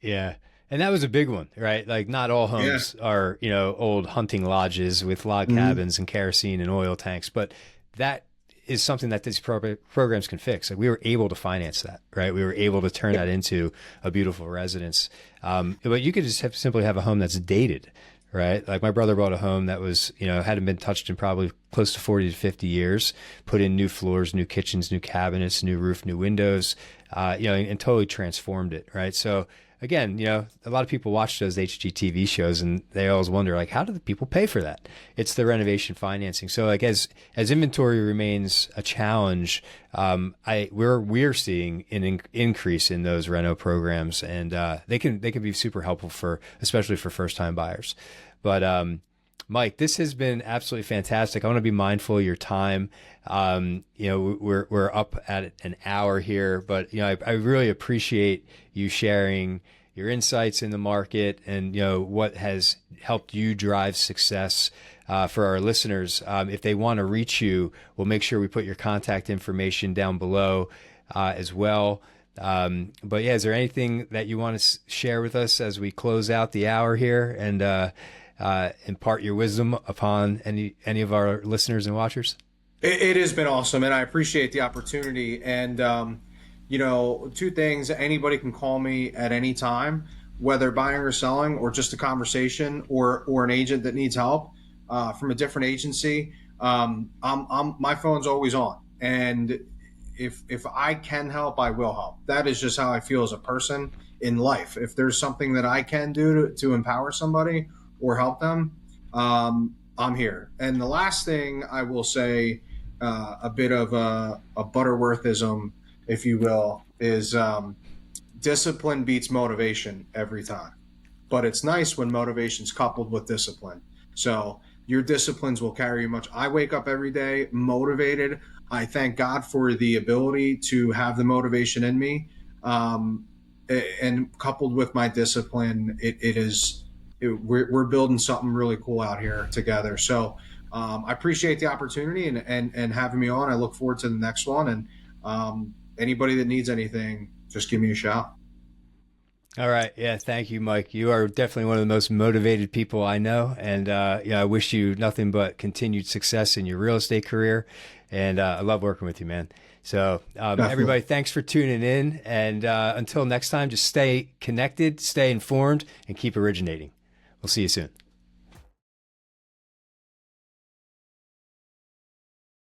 Yeah. And that was a big one, right? Like not all homes are, old hunting lodges with log cabins and kerosene and oil tanks, but that is something that these programs can fix. Like we were able to finance that, right? We were able to turn that into a beautiful residence. But you could just simply have a home that's dated, right? Like my brother bought a home that was, hadn't been touched in probably close to 40 to 50 years, put in new floors, new kitchens, new cabinets, new roof, new windows, and totally transformed it, right? So again, a lot of people watch those HGTV shows and they always wonder, like, how do the people pay for that? It's the renovation financing. So like as inventory remains a challenge, we're seeing an increase in those reno programs, and they can be super helpful especially for first time buyers. But Mike, this has been absolutely fantastic. I want to be mindful of your time. We're up at an hour here, but I really appreciate you sharing your insights in the market, and what has helped you drive success for our listeners. If they want to reach you, we'll make sure we put your contact information down below as well. But yeah, is there anything that you want to share with us as we close out the hour here and impart your wisdom upon any of our listeners and watchers? It has been awesome, and I appreciate the opportunity. And two things: anybody can call me at any time, whether buying or selling, or just a conversation, or an agent that needs help from a different agency. My phone's always on, and if I can help, I will help. That is just how I feel as a person in life. If there's something that I can do to empower somebody or help them, I'm here. And the last thing I will say, a bit of a Butterworthism, if you will, is discipline beats motivation every time. But it's nice when motivation's coupled with discipline. So your disciplines will carry you much. I wake up every day motivated. I thank God for the ability to have the motivation in me. And coupled with my discipline, we're building something really cool out here together. So I appreciate the opportunity and having me on. I look forward to the next one. And anybody that needs anything, just give me a shout. All right. Yeah. Thank you, Mike. You are definitely one of the most motivated people I know. And I wish you nothing but continued success in your real estate career. And I love working with you, man. So everybody, thanks for tuning in. And until next time, just stay connected, stay informed, and keep originating. We'll see you soon.